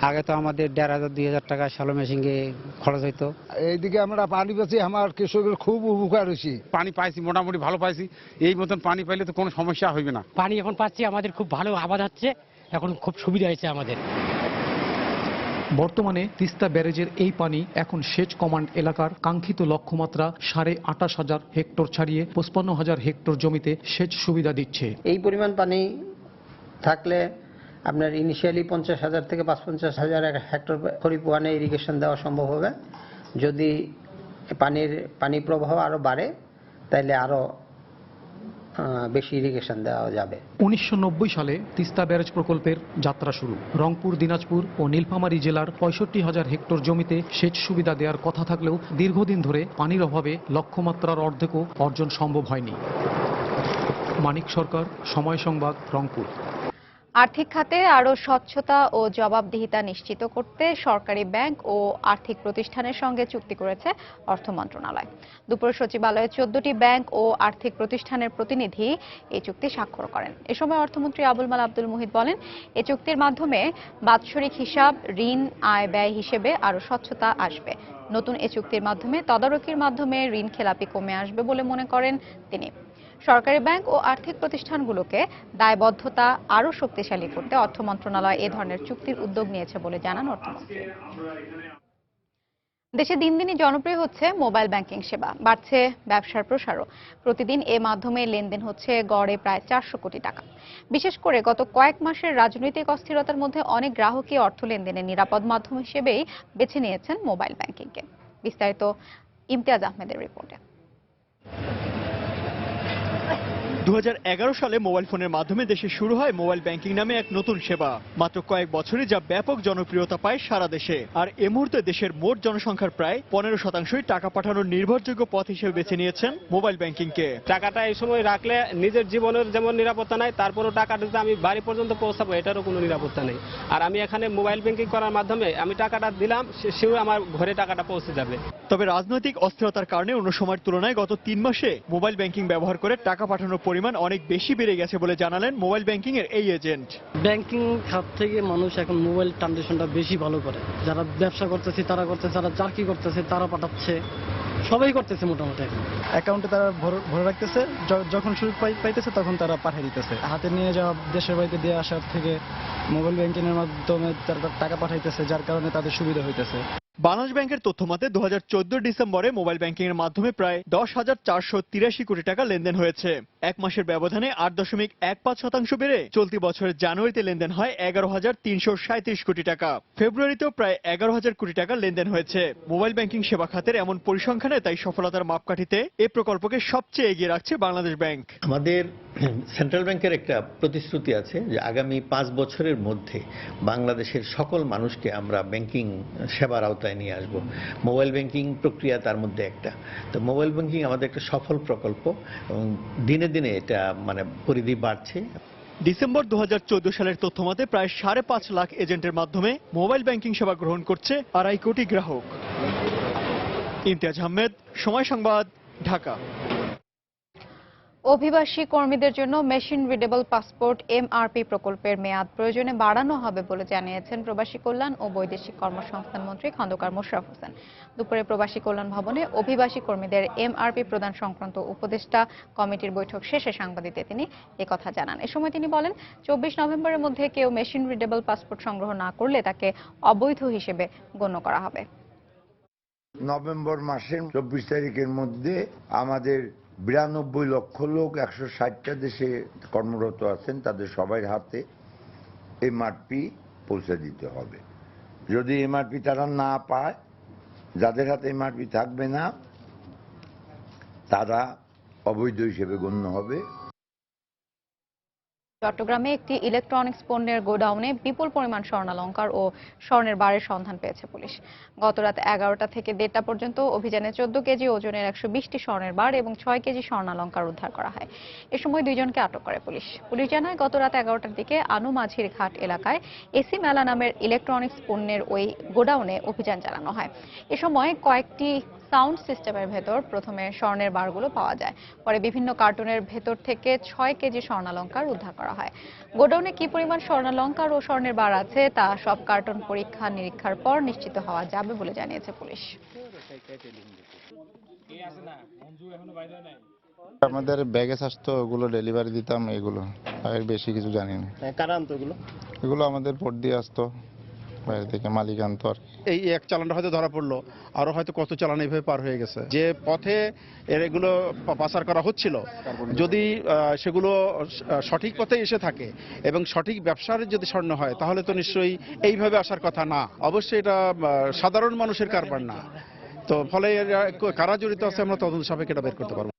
আগে তো আমাদের 1500-2000 টাকা শ্যালো মেশিনে খরচ হইতো। এইদিকে আমরা পানি পাচ্ছি, আমার কৃষকের খুব উপকার হয়েছে। পানি পাইছি, মোটামুটি ভালো পাইছি। এই মতন পানি পাইলে তো কোনো সমস্যা হইবে না। পানি এখন পাচ্ছি, আমাদের খুব ভালো আবাদ হচ্ছে, এখন খুব সুবিধা হয়েছে আমাদের। বর্তমানে তিস্তা ব্যারেজের এই পানি এখন সেচ কমান্ড এলাকার কাঙ্ক্ষিত লক্ষ্যমাত্রা 28,500 হেক্টর ছাড়িয়ে 55,000 হেক্টর জমিতে সেচ সুবিধা দিচ্ছে। এই পরিমাণ পানি থাকলে আপনার ইনিশিয়ালি 50,000 থেকে 55,000 হেক্টর খরিফ ওয়ানে ইরিগেশন দেওয়া সম্ভব হবে। যদি পানি প্রবাহ আরো বাড়ে তাহলে আরো বেশি ইরিগেশন দেওয়া যাবে। 1990 সালে তিস্তা ব্যারেজ প্রকল্পের যাত্রা শুরু। রংপুর, দিনাজপুর ও নীলফামারী জেলার 65,000 হেক্টর জমিতে সেচ সুবিধা দেওয়ার কথা থাকলেও দীর্ঘদিন ধরে পানির অভাবে লক্ষ্যমাত্রার অর্ধেকও অর্জন সম্ভব হয়নি। মানিক সরকার, সময় সংবাদ, রংপুর। আর্থিক খাতে আরও স্বচ্ছতা ও জবাবদিহিতা নিশ্চিত করতে সরকারি ব্যাংক ও আর্থিক প্রতিষ্ঠানের সঙ্গে চুক্তি করেছে অর্থ মন্ত্রণালয়। দুপুরে সচিবালয়ে 14টি ব্যাংক ও আর্থিক প্রতিষ্ঠানের প্রতিনিধি এই চুক্তি স্বাক্ষর করেন। এ সময় অর্থমন্ত্রী আবুল মাল আব্দুল মুহিত বলেন, এই চুক্তির মাধ্যমে বাৎসরিক হিসাব, ঋণ, আয় ব্যয় হিসেবে আরও স্বচ্ছতা আসবে। নতুন এ চুক্তির মাধ্যমে তদারকির মাধ্যমে ঋণ খেলাপি কমে আসবে বলে মনে করেন তিনি। সরকারি ব্যাংক ও আর্থিক প্রতিষ্ঠানগুলোকে দায়বদ্ধতা আরও শক্তিশালী করতে অর্থ মন্ত্রণালয় এ ধরনের চুক্তির উদ্যোগ নিয়েছে বলে জানান অর্থমন্ত্রী। দেশে দিন দিনই জনপ্রিয় হচ্ছে মোবাইল ব্যাংকিং সেবা, বাড়ছে ব্যবসার প্রসারও। প্রতিদিন এ মাধ্যমে লেনদেন হচ্ছে গড়ে প্রায় 400 কোটি টাকা। বিশেষ করে গত কয়েক মাসের রাজনৈতিক অস্থিরতার মধ্যে অনেক গ্রাহকই অর্থ লেনদেনের নিরাপদ মাধ্যম হিসেবেই বেছে নিয়েছেন মোবাইল ব্যাংকিংকে। বিস্তারিত ইমতিয়াজ আহমেদের রিপোর্টে। 2011 সালে মোবাইল ফোনের মাধ্যমে দেশে শুরু হয় মোবাইল ব্যাংকিং নামে এক নতুন সেবা। মাত্র কয়েক বছরে যা ব্যাপক জনপ্রিয়তা পায় সারা দেশে। আর এ মুহূর্তে দেশের মোট জনসংখ্যার প্রায় 15%ই টাকা পাঠানোর নির্ভরযোগ্য পথ হিসেবে বেছে নিয়েছেন মোবাইল ব্যাংকিংকে। টাকাটা এই সময় রাখলে নিজের জীবনের যেমন নিরাপত্তা নাই, তারপরও টাকাটা যদি আমি বাড়ি পর্যন্ত পৌঁছাবো এটারও কোনো নিরাপত্তা নেই। আর আমি এখানে মোবাইল ব্যাংকিং করার মাধ্যমে আমি টাকাটা দিলাম, সেও আমার ঘরে টাকাটা পৌঁছে যাবে। তবে রাজনৈতিক অস্থিরতার কারণে অন্য সময়ের তুলনায় গত 3 মাসে মোবাইল ব্যাংকিং ব্যবহার করে টাকা পাঠানোর পরিমাণ অনেক বেশি বেড়ে গেছে বলে জানালেন মোবাইল ব্যাংকিং এর এই এজেন্ট। ব্যাংকিং খাত থেকে মানুষ এখন মোবাইল ট্রানজাকশনটা বেশি ভালো করে। যারা ব্যবসা করতেছে তারা করতেছে, যারা চাকরি করতেছে তারা পাঠাচ্ছে, সবাই করতেছে মোটামুটি। অ্যাকাউন্টে তারা ভরে রাখতেছে, যখন সুযোগ পাইতেছে তখন তারা পাঠিয়ে দিতেছে। হাতে নিয়ে যাওয়া, দেশের বাড়িতে দিয়ে আসার থেকে মোবাইল ব্যাংকিং এর মাধ্যমে তারা টাকা পাঠাইতেছে, যার কারণে তাদের সুবিধা হইতেছে। বাংলাদেশ ব্যাংকের তথ্য মতে 2014 ডিসেম্বরে মোবাইল ব্যাংকিং এর মাধ্যমে প্রায় 10,483 কোটি টাকা লেনদেন হয়েছে। এক মাসের ব্যবধানে 8.15% বেড়ে চলতি বছরের জানুয়ারিতে লেনদেন হয় 11,337 কোটি টাকা। ফেব্রুয়ারিতেও প্রায় 11,000 কোটি টাকা লেনদেন হয়েছে। মোবাইল ব্যাংকিং সেবা খাতের এমন পরিসংখ্যানে তাই সফলতার মাপকাঠিতে এই প্রকল্পকে সবচেয়ে এগিয়ে রাখছে বাংলাদেশ ব্যাংক। আমাদের সেন্ট্রাল ব্যাংকের একটা প্রতিশ্রুতি আছে যে আগামী 5 বছরের মধ্যে বাংলাদেশের সকল মানুষকে আমরা ব্যাংকিং সেবার আওতায় নিয়ে আসব। মোবাইল ব্যাংকিং প্রক্রিয়া তার মধ্যে একটা। তো মোবাইল ব্যাংকিং আমাদের একটা সফল প্রকল্প এবং দিনে দিনে এটা পরিধি বাড়ছে। ডিসেম্বর 2014 সালের তথ্য মতে প্রায় 5.5 লাখ এজেন্টের মাধ্যমে মোবাইল ব্যাংকিং সেবা গ্রহণ করছে 2.5 কোটি গ্রাহক। ইমতিয়াজ আহমেদ, সময় সংবাদ, ঢাকা। অভিবাসী কর্মীদের জন্য মেশিন রিডেবল পাসপোর্ট MRP প্রকল্পের মেয়াদ প্রয়োজনে বাড়ানো হবে বলে জানিয়েছেন প্রবাসী কল্যাণ ও বৈদেশিক কর্মসংস্থান মন্ত্রী খন্দকার মোশাররফ হোসেন। দুপুরে প্রবাসী কল্যাণ ভবনে অভিবাসী কর্মীদের MRP প্রদান সংক্রান্ত উপদেষ্টা কমিটির বৈঠক শেষে সাংবাদিকদের তিনি একথা জানান। এ সময় তিনি বলেন, 24 নভেম্বরের মধ্যে কেউ মেশিন রিডেবল পাসপোর্ট সংগ্রহ না করলে তাকে অবৈধ হিসেবে গণ্য করা হবে। নভেম্বর মাসের 24 তারিখের মধ্যে আমাদের 92 লক্ষ লোক 160টা দেশে কর্মরত আছেন, তাদের সবাই হাতে MRP পৌঁছে দিতে হবে। যদি MRP তারা না পায়, যাদের হাতে MRP থাকবে না তারা অবৈধ হিসেবে গণ্য হবে। চট্টগ্রামে একটি ইলেকট্রনিক্স পণ্যের গোডাউনে বিপুল পরিমাণ স্বর্ণালংকার ও স্বর্ণের বারের সন্ধান পেয়েছে পুলিশ। গত রাত 11টা থেকে 1:30 পর্যন্ত অভিযানে 14 কেজি ওজনের 120টি স্বর্ণের বার এবং 6 কেজি স্বর্ণালংকার উদ্ধার করা হয়। এ সময় 2 জনকে আটক করে পুলিশ। পুলিশ জানায়, গত রাত 11টার দিকে আনুমাঝির ঘাট এলাকায় এসি মেলা নামের ইলেকট্রনিক্স পণ্যের ওই গোডাউনে অভিযান চালানো হয়। এ সময় কয়েকটি সাউন্ড সিস্টেমের ভেতর প্রথমে স্বর্ণের বারগুলো পাওয়া যায়। পরে বিভিন্ন কার্টুনের ভেতর থেকে 6 কেজি স্বর্ণালংকার উদ্ধার করা হয়। গোডাউনে কি পরিমাণ স্বর্ণালংকার ও স্বর্ণের বার আছে তা সব কার্টুন পরীক্ষা নিরীক্ষার পর নিশ্চিত হওয়া যাবে বলে জানিয়েছে পুলিশ। আমাদের ব্যাগেজ আসতো, ওগুলো ডেলিভারি দিতাম, এগুলো আর বেশি কিছু জানি না। কারা আনতো এগুলো আমাদের পোর্ট দিয়ে আসতো, বাইরে থেকে মালিক আনতো আর এই এক চালানটা হয়তো ধরা পড়লো, আরো হয়তো কত চালান এইভাবে পার হয়ে গেছে। যে পথে এগুলো পাচার করা হচ্ছিল, যদি সেগুলো সঠিক পথে এসে থাকে এবং সঠিক ব্যবসার যদি স্বর্ণ হয়, তাহলে তো নিশ্চয়ই এইভাবে আসার কথা না। অবশ্যই এটা সাধারণ মানুষের কারবার না। তো ফলে কারা জড়িত আছে আমরা তদন্ত সাপেক্ষে এটা বের করতে পারবো।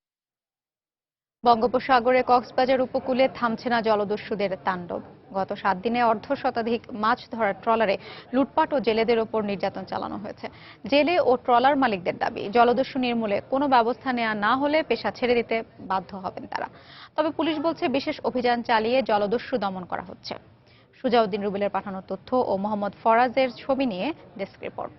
বঙ্গোপসাগরে কক্সবাজার উপকূলে থামছে না জলদস্যুদের তাণ্ডব। গত 7 দিনে অর্ধশতাধিক মাছ ধরার ট্রলারে লুটপাট ও জেলেদের ওপর নির্যাতন চালানো হয়েছে। জেলে ও ট্রলার মালিকদের দাবি, জলদস্যু নির্মূলে কোনো ব্যবস্থা নেওয়া না হলে পেশা ছেড়ে দিতে বাধ্য হবেন তারা। তবে পুলিশ বলছে, বিশেষ অভিযান চালিয়ে জলদস্যু দমন করা হচ্ছে। সুজাউদ্দিন রুবেলের পাঠানো তথ্য ও মোহাম্মদ ফরাজের ছবি নিয়ে ডেস্ক রিপোর্ট।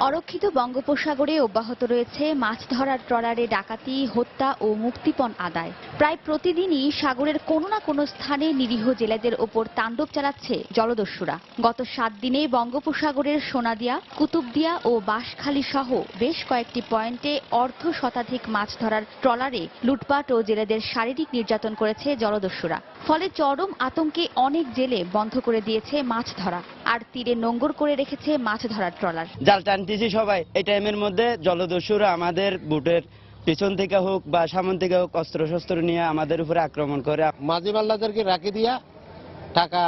অরক্ষিত বঙ্গোপসাগরে অব্যাহত রয়েছে মাছ ধরার ট্রলারে ডাকাতি, হত্যা ও মুক্তিপণ আদায়। প্রায় প্রতিদিনই সাগরের কোনো না কোনো স্থানে নিরীহ জেলেদের ওপর তাণ্ডব চালাচ্ছে জলদস্যুরা। গত 7 দিনে বঙ্গোপসাগরের সোনাদিয়া, কুতুবদিয়া ও বাঁশখালী সহ বেশ কয়েকটি পয়েন্টে অর্ধ শতাধিক মাছ ধরার ট্রলারে লুটপাট ও জেলেদের শারীরিক নির্যাতন করেছে জলদস্যুরা। ফলে চরম আতঙ্কে অনেক জেলে বন্ধ করে দিয়েছে মাছ ধরা, আর তীরে নোঙ্গর করে রেখেছে মাছ ধরার ট্রলার। জাল টানতেছি সবাই, এই টাইমের মধ্যে জলদস্যুরা আমাদের বুটের পিছন থেকে হোক বা সামন থেকে হোক অস্ত্র শস্ত্র নিয়ে আমাদের উপরে আক্রমণ করে। মাঝি মাল্লাদেরকে রাখি দিয়া টাকা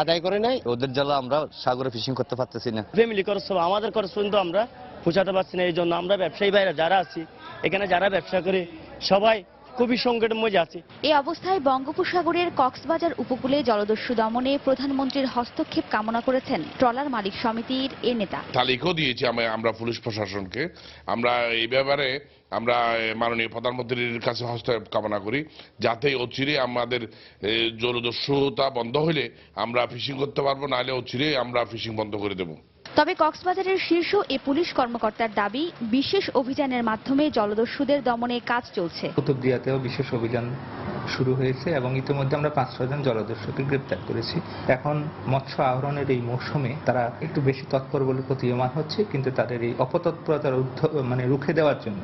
আদায় করে নেয়। ওদের জ্বালা আমরা সাগরে ফিশিং করতে পারতেছি না। ফ্যামিলি খরচ আমাদের খরচ কিন্তু আমরা পোষাতে পারছি না। এই জন্য আমরা ব্যবসায়ী ভাইরা যারা আছি এখানে, যারা ব্যবসা করি, সবাই খুবই সংকটের মধ্যে আছি। এই অবস্থায় বঙ্গোপসাগরের কক্সবাজার উপকূলে জলদস্যু দমনে প্রধানমন্ত্রীর হস্তক্ষেপ কামনা করেছেন ট্রলার মালিক সমিতির এ নেতা। তালিকাও দিয়েছি আমরা পুলিশ প্রশাসনকে। আমরা এই ব্যাপারে আমরা মাননীয় প্রধানমন্ত্রীর কাছে হস্তক্ষেপ কামনা করি, যাতে অচিরে আমাদের জলদস্যুতা বন্ধ হলে আমরা ফিশিং করতে পারবো, নাহলে অচিরে আমরা ফিশিং বন্ধ করে দেবো। তবে কক্সবাজারের শীর্ষ এ পুলিশ কর্মকর্তার দাবি, বিশেষ অভিযানের মাধ্যমে জলদস্যুদের দমনে কাজ চলছে। কুতুবদিয়াতেও বিশেষ অভিযান শুরু হয়েছে এবং ইতিমধ্যে আমরা 5-6 জন জলদস্যুকে গ্রেপ্তার করেছি। এখন মৎস্য আহরণের এই মৌসুমে তারা একটু বেশি তৎপর বলে প্রতীয়মান হচ্ছে, কিন্তু তাদের এই অপতৎপরতার রুখে দেওয়ার জন্য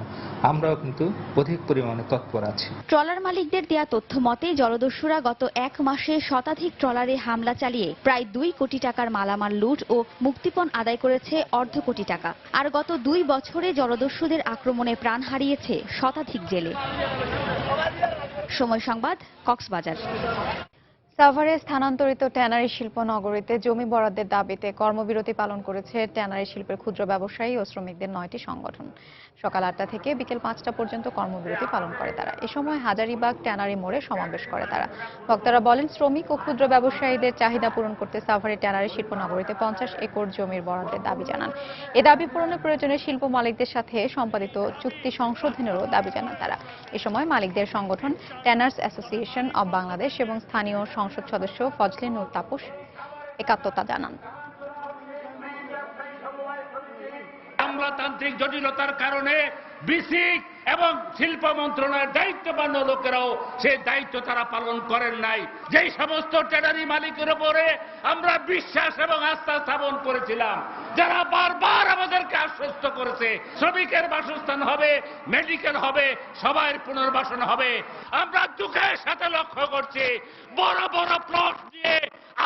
আমরাও কিন্তু অধিক পরিমাণে তৎপর আছি। ট্রলার মালিকদের দেয়া তথ্য মতে জলদস্যুরা গত 1 মাসে শতাধিক ট্রলারে হামলা চালিয়ে প্রায় 2 কোটি টাকার মালামাল লুট ও মুক্তিপণ আদায় করেছে অর্ধ কোটি টাকা। আর গত 2 বছরে জলদস্যুদের আক্রমণে প্রাণ হারিয়েছে শতাধিক জেলে। সময় সংবাদ, কক্সবাজার। সাভারে স্থানান্তরিত ট্যানারি শিল্প নগরীতে জমি বরাদ্দের দাবিতে কর্মবিরতি পালন করেছে ট্যানারি শিল্পের ক্ষুদ্র ব্যবসায়ী ও শ্রমিকদের 9টি সংগঠন। সকাল 8টা থেকে বিকেল 5টা পর্যন্ত কর্মবিরতি পালন করে তারা। এ সময় হাজারীবাগ ট্যানারি মোড়ে সমাবেশ করে তারা। বক্তারা বলেন, শ্রমিক ও ক্ষুদ্র ব্যবসায়ীদের চাহিদা পূরণ করতে সাভারে ট্যানারি শিল্প নগরীতে 50 একর জমির বরাদ্দের দাবি জানান। এ দাবি পূরণের প্রয়োজনে শিল্প মালিকদের সাথে সম্পাদিত চুক্তি সংশোধনেরও দাবি জানান তারা। এ সময় মালিকদের সংগঠন ট্যানার্স অ্যাসোসিয়েশন অব বাংলাদেশ এবং স্থানীয় সংসদ সদস্য ফজলে নূর তাপস একাত্মতা জানান। আমলাতান্ত্রিক জটিলতার কারণে বিসিক এবং শিল্প মন্ত্রণালয়ের দায়িত্ববান লোকেরাও সেই দায়িত্ব তারা পালন করেন নাই। যেই সমস্ত ট্যানারি মালিকের উপরে আমরা বিশ্বাস এবং আস্থা স্থাপন করেছিলাম, যারা বারবার আমাদেরকে আশ্বস্ত করেছে শ্রমিকের বাসস্থান হবে, মেডিকেল হবে, সবার পুনর্বাসন হবে, আমরা দুঃখের সাথে লক্ষ্য করছি বড় বড় প্লট দিয়ে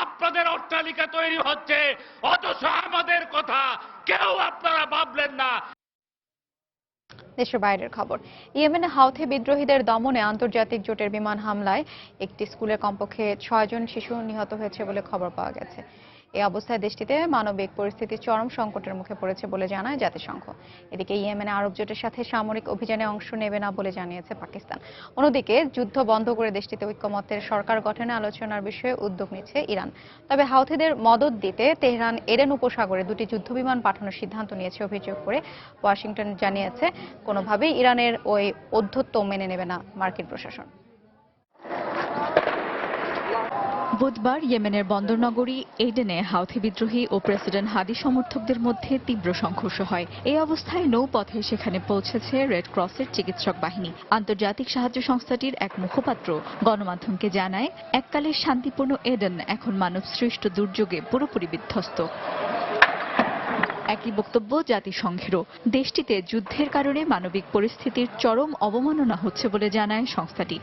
আপনাদের অট্টালিকা তৈরি হচ্ছে, অথচ আমাদের কথা কেউ আপনারা ভাবলেন না। দেশের বাইরের খবর, ইয়েমেনে হাউথি বিদ্রোহীদের দমনে আন্তর্জাতিক জোটের বিমান হামলায় একটি স্কুলের কমপক্ষে 6 জন শিশু নিহত হয়েছে বলে খবর পাওয়া গেছে। এই অবস্থায় দেশটিতে মানবিক পরিস্থিতি চরম সংকটের মুখে পড়েছে বলে জানায় জাতিসংঘ। এদিকে ইয়েমেনে আরব জোটের সাথে সামরিক অভিযানে অংশ নেবে না বলে জানিয়েছে পাকিস্তান। অন্যদিকে যুদ্ধ বন্ধ করে দেশটিতে ঐক্যমত্যের সরকার গঠনে আলোচনার বিষয়ে উদ্যোগ নিচ্ছে ইরান। তবে হাউথিদের মদদ দিতে তেহরান এডেন উপসাগরে 2টি যুদ্ধবিমান পাঠানোর সিদ্ধান্ত নিয়েছে অভিযোগ করে ওয়াশিংটন জানিয়েছে, কোনোভাবেই ইরানের ওই ঔদ্ধত্য মেনে নেবে না মার্কিন প্রশাসন। বুধবার ইয়েমেনের বন্দরনগরী এডেনে হাউথি বিদ্রোহী ও প্রেসিডেন্ট হাদি সমর্থকদের মধ্যে তীব্র সংঘর্ষ হয়। এই অবস্থায় নৌপথে সেখানে পৌঁছেছে রেড ক্রসের চিকিৎসক বাহিনী। আন্তর্জাতিক সাহায্য সংস্থাটির এক মুখপাত্র গণমাধ্যমকে জানায়, এককালের শান্তিপূর্ণ এডেন এখন মানব সৃষ্ট দুর্যোগে পুরোপুরি বিধ্বস্ত। একই বক্তব্য জাতিসংঘেরও। দেশটিতে যুদ্ধের কারণে মানবিক পরিস্থিতির চরম অবমাননা হচ্ছে বলে জানায় সংস্থাটি।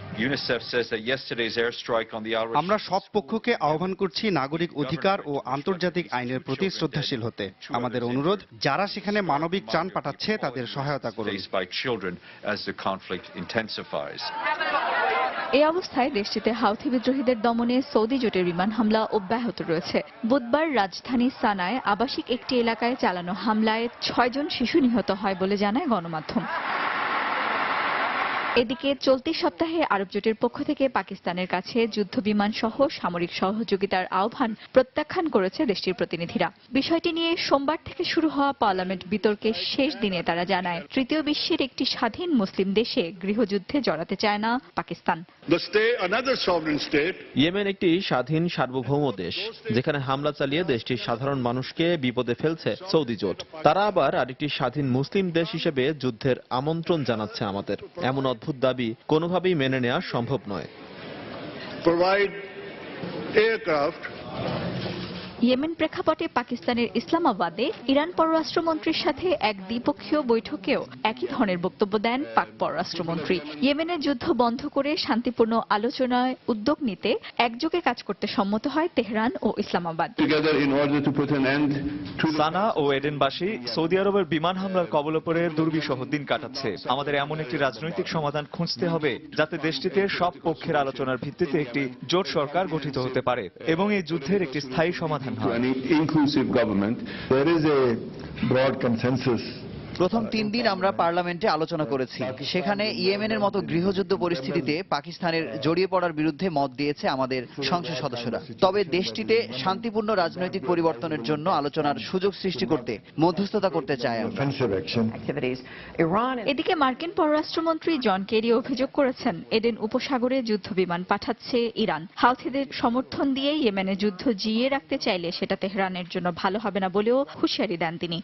আমরা সব পক্ষকে আহ্বান করছি নাগরিক অধিকার ও আন্তর্জাতিক আইনের প্রতি শ্রদ্ধাশীল হতে। আমাদের অনুরোধ, যারা সেখানে মানবিক ত্রাণ পাঠাচ্ছে তাদের সহায়তা করুন। এই অবস্থায় দেশটিতে হাউথি বিদ্রোহীদের দমনে সৌদি জোটের বিমান হামলা অব্যাহত রয়েছে। বুধবার রাজধানী সানায় আবাসিক একটি এলাকায় চালানো হামলায় 6 জন শিশু নিহত হয় বলে জানায় গণমাধ্যম। এদিকে চলতি সপ্তাহে আরব জোটের পক্ষ থেকে পাকিস্তানের কাছে যুদ্ধবিমান সহ সামরিক সহযোগিতার আহ্বান প্রত্যাখ্যান করেছে দেশটির প্রতিনিধিরা। বিষয়টি নিয়ে সোমবার থেকে শুরু হওয়া পার্লামেন্ট বিতর্কের শেষ দিনে তারা জানায়, তৃতীয় বিশ্বের একটি স্বাধীন মুসলিম দেশে গৃহযুদ্ধে জড়াতে চায় না পাকিস্তান। ইয়েমেন একটি স্বাধীন সার্বভৌম দেশ, যেখানে হামলা চালিয়ে দেশটির সাধারণ মানুষকে বিপদে ফেলছে সৌদি জোট। তারা আবার আরেকটি স্বাধীন মুসলিম দেশ হিসেবে যুদ্ধের আমন্ত্রণ জানাচ্ছে আমাদের। এমন অদ্ভুত দাবি কোনোভাবেই মেনে নেওয়া সম্ভব নয়। ইয়েমেন প্রেক্ষাপটে পাকিস্তানের ইসলামাবাদে ইরান পররাষ্ট্রমন্ত্রীর সাথে এক দ্বিপক্ষীয় বৈঠকেও একই ধরনের বক্তব্য দেন পাক পররাষ্ট্রমন্ত্রী। ইয়েমেনের যুদ্ধ বন্ধ করে শান্তিপূর্ণ আলোচনায় উদ্যোগ নিতে একযোগে কাজ করতে সম্মত হয় তেহরান ও ইসলামাবাদ। সানা ও এডেনবাসী সৌদি আরবের বিমান হামলার কবলে পড়ে দুর্বিষহ দিন কাটাচ্ছে। আমাদের এমন একটি রাজনৈতিক সমাধান খুঁজতে হবে যাতে দেশটিতে সব পক্ষের আলোচনার ভিত্তিতে একটি জোট সরকার গঠিত হতে পারে এবং এই যুদ্ধের একটি স্থায়ী সমাধান। প্রথম 3 দিন আমরা পার্লামেন্টে আলোচনা করেছি। সেখানে ইয়েমেনের মতো গৃহযুদ্ধ পরিস্থিতিতে পাকিস্তানের জড়িয়ে পড়ার বিরুদ্ধে মত দিয়েছে আমাদের সংসদ সদস্যরা। তবে দেশটিতে শান্তিপূর্ণ রাজনৈতিক পরিবর্তনের জন্য আলোচনার সুযোগ সৃষ্টি করতে মধ্যস্থতা করতে চায় আমরা। এদিকে মার্কিন পররাষ্ট্রমন্ত্রী জন কেরি অভিযোগ করেছেন, এডেন উপসাগরে যুদ্ধবিমান পাঠাচ্ছে ইরান। হাউথিদের সমর্থন দিয়ে ইয়েমেনে যুদ্ধ জিইয়ে রাখতে চাইলে সেটা তেহরানের জন্য ভালো হবে না বলেও হুঁশিয়ারি দেন তিনি।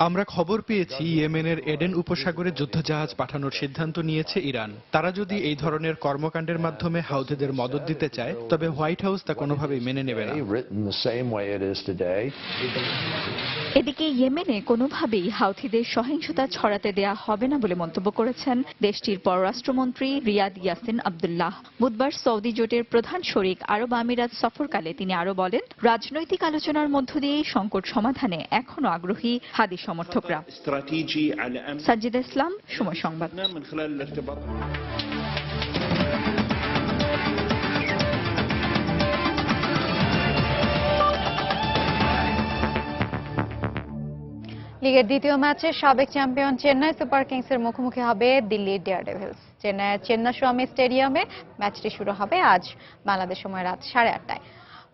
আমরা খবর পেয়েছি ইয়েমেনের এডেন উপসাগরে যুদ্ধজাহাজ পাঠানোর সিদ্ধান্ত নিয়েছে ইরান। তারা যদি এই ধরনের কর্মকাণ্ডের মাধ্যমে হাউথিদের মদদ দিতে চায়, তবে হোয়াইট হাউস তা কোনোভাবেই মেনে নেবে না। এদিকে ইয়েমেনে কোনোভাবেই হাউথিদের সহিংসতা ছড়াতে দেয়া হবে না বলে মন্তব্য করেছেন দেশটির পররাষ্ট্রমন্ত্রী রিয়াদ ইয়াসিন আব্দুল্লাহ। বুধবার সৌদি জোটের প্রধান শরিক আরব আমিরাত সফরকালে তিনি আরো বলেন, রাজনৈতিক আলোচনার মধ্য দিয়েই সংকট সমাধানে এখনো আগ্রহী হাদি সমর্থকরা। সাজ্জিদা ইসলাম, সময় সংবাদ। লিগের দ্বিতীয় ম্যাচে সাবেক চ্যাম্পিয়ন চেন্নাই সুপার কিংসের মুখোমুখি হবে দিল্লি ডেয়ারডেভিলস। চেন্নাইয়ের চেন্নাস্বামী স্টেডিয়ামে ম্যাচটি শুরু হবে আজ বাংলাদেশ সময় রাত 8:30টায়।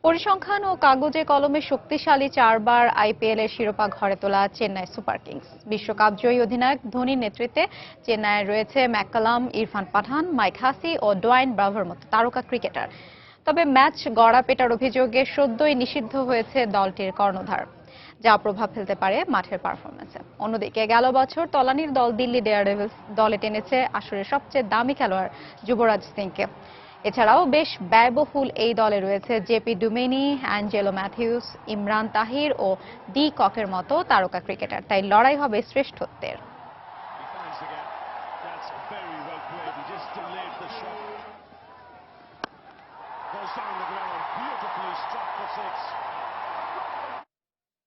পরিসংখ্যান ও কাগজে কলমে শক্তিশালী 4 বার আইপিএল এর শিরোপা ঘরে তোলা চেন্নাই সুপার কিংস। বিশ্বকাপ জয়ী অধিনায়ক ধোনির নেতৃত্বে চেন্নাইয়ের রয়েছে ম্যাককালাম, ইরফান পাঠান, মাইক হাসি ও ডোয়াইন ব্রাভোর মতো তারকা ক্রিকেটার। তবে ম্যাচ গড়াপেটার অভিযোগে সদ্যই নিষিদ্ধ হয়েছে দলটির কর্ণধার, যা প্রভাব ফেলতে পারে মাঠের পারফরম্যান্সে। অন্যদিকে গেল বছর তলানির দল দিল্লি ডেয়ারডেভিলস দলে টেনেছে আসরের সবচেয়ে দামি খেলোয়াড় যুবরাজ সিংকে। এছাড়াও বেশ ব্যয়বহুল এই দলে রয়েছে জেপি ডুমেনি, অ্যাঞ্জেলো ম্যাথিউস, ইমরান তাহির ও ডি ককের মতো তারকা ক্রিকেটার। তাই লড়াই হবে শ্রেষ্ঠত্বের।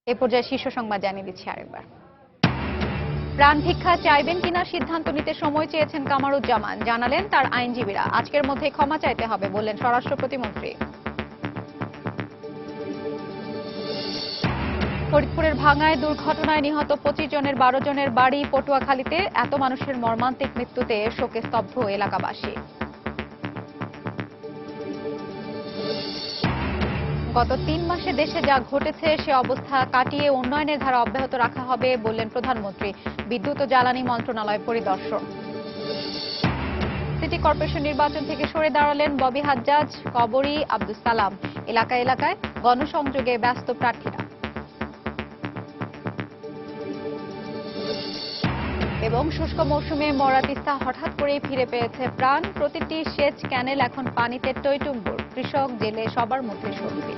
এ পর্যায়ে শীর্ষ সংবাদ জানিয়ে দিচ্ছি আরেকবার। প্রাণ ভিক্ষা চাইবেন কিনা সিদ্ধান্ত নিতে সময় চেয়েছেন কামারুজ্জামান। জানালেন তার আইনজীবীরা আজকের মধ্যে ক্ষমা চাইতে হবে বললেন স্বরাষ্ট্র প্রতিমন্ত্রী। ফরিদপুরের ভাঙ্গায় দুর্ঘটনায় নিহত 25 জনের 12 জনের বাড়ি পটুয়াখালীতে। এত মানুষের মর্মান্তিক মৃত্যুতে শোকে স্তব্ধ এলাকাবাসী। গত 3 মাসে দেশে যা ঘটেছে সে অবস্থা কাটিয়ে উন্নয়নের ধারা অব্যাহত রাখা হবে বললেন প্রধানমন্ত্রী। বিদ্যুৎ ও জ্বালানি মন্ত্রণালয় পরিদর্শন। সিটি কর্পোরেশন নির্বাচন থেকে সরে দাঁড়ালেন ববি হাজ্জাজ, কবরী, আব্দুস সালাম। এলাকায় এলাকায় গণসংযোগে ব্যস্ত প্রার্থীরা। এবং শুষ্ক মৌসুমে মরা তিস্তা হঠাৎ করেই ফিরে পেয়েছে প্রাণ। প্রতিটি সেচ ক্যানেল এখন পানিতে টইটুম্বুর। কৃষক, জেলে সবার মধ্যে স্বস্তি।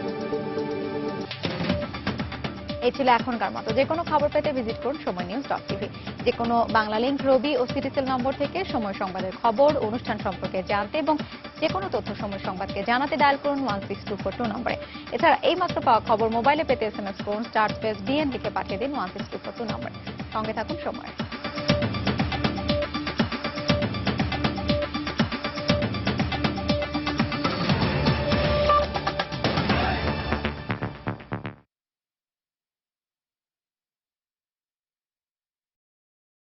এই ছিল এখনকার মতো। যে কোনো খবর পেতে ভিজিট করুন সময়নিউজ.tv। যে কোনো বাংলা লিংক, রবি ও সিটিসেল নম্বর থেকে সময় সংবাদের খবর, অনুষ্ঠান সম্পর্কে জানতে এবং যে কোনো তথ্য সময় সংবাদকে জানাতে ডায়াল করুন 16242 নম্বরে। এছাড়া এই মাত্র পাওয়া খবর মোবাইলে পেতে SMS করুন *BN লিখে পাঠিয়ে দিন 16242 নম্বরে। সঙ্গে থাকুন সময়।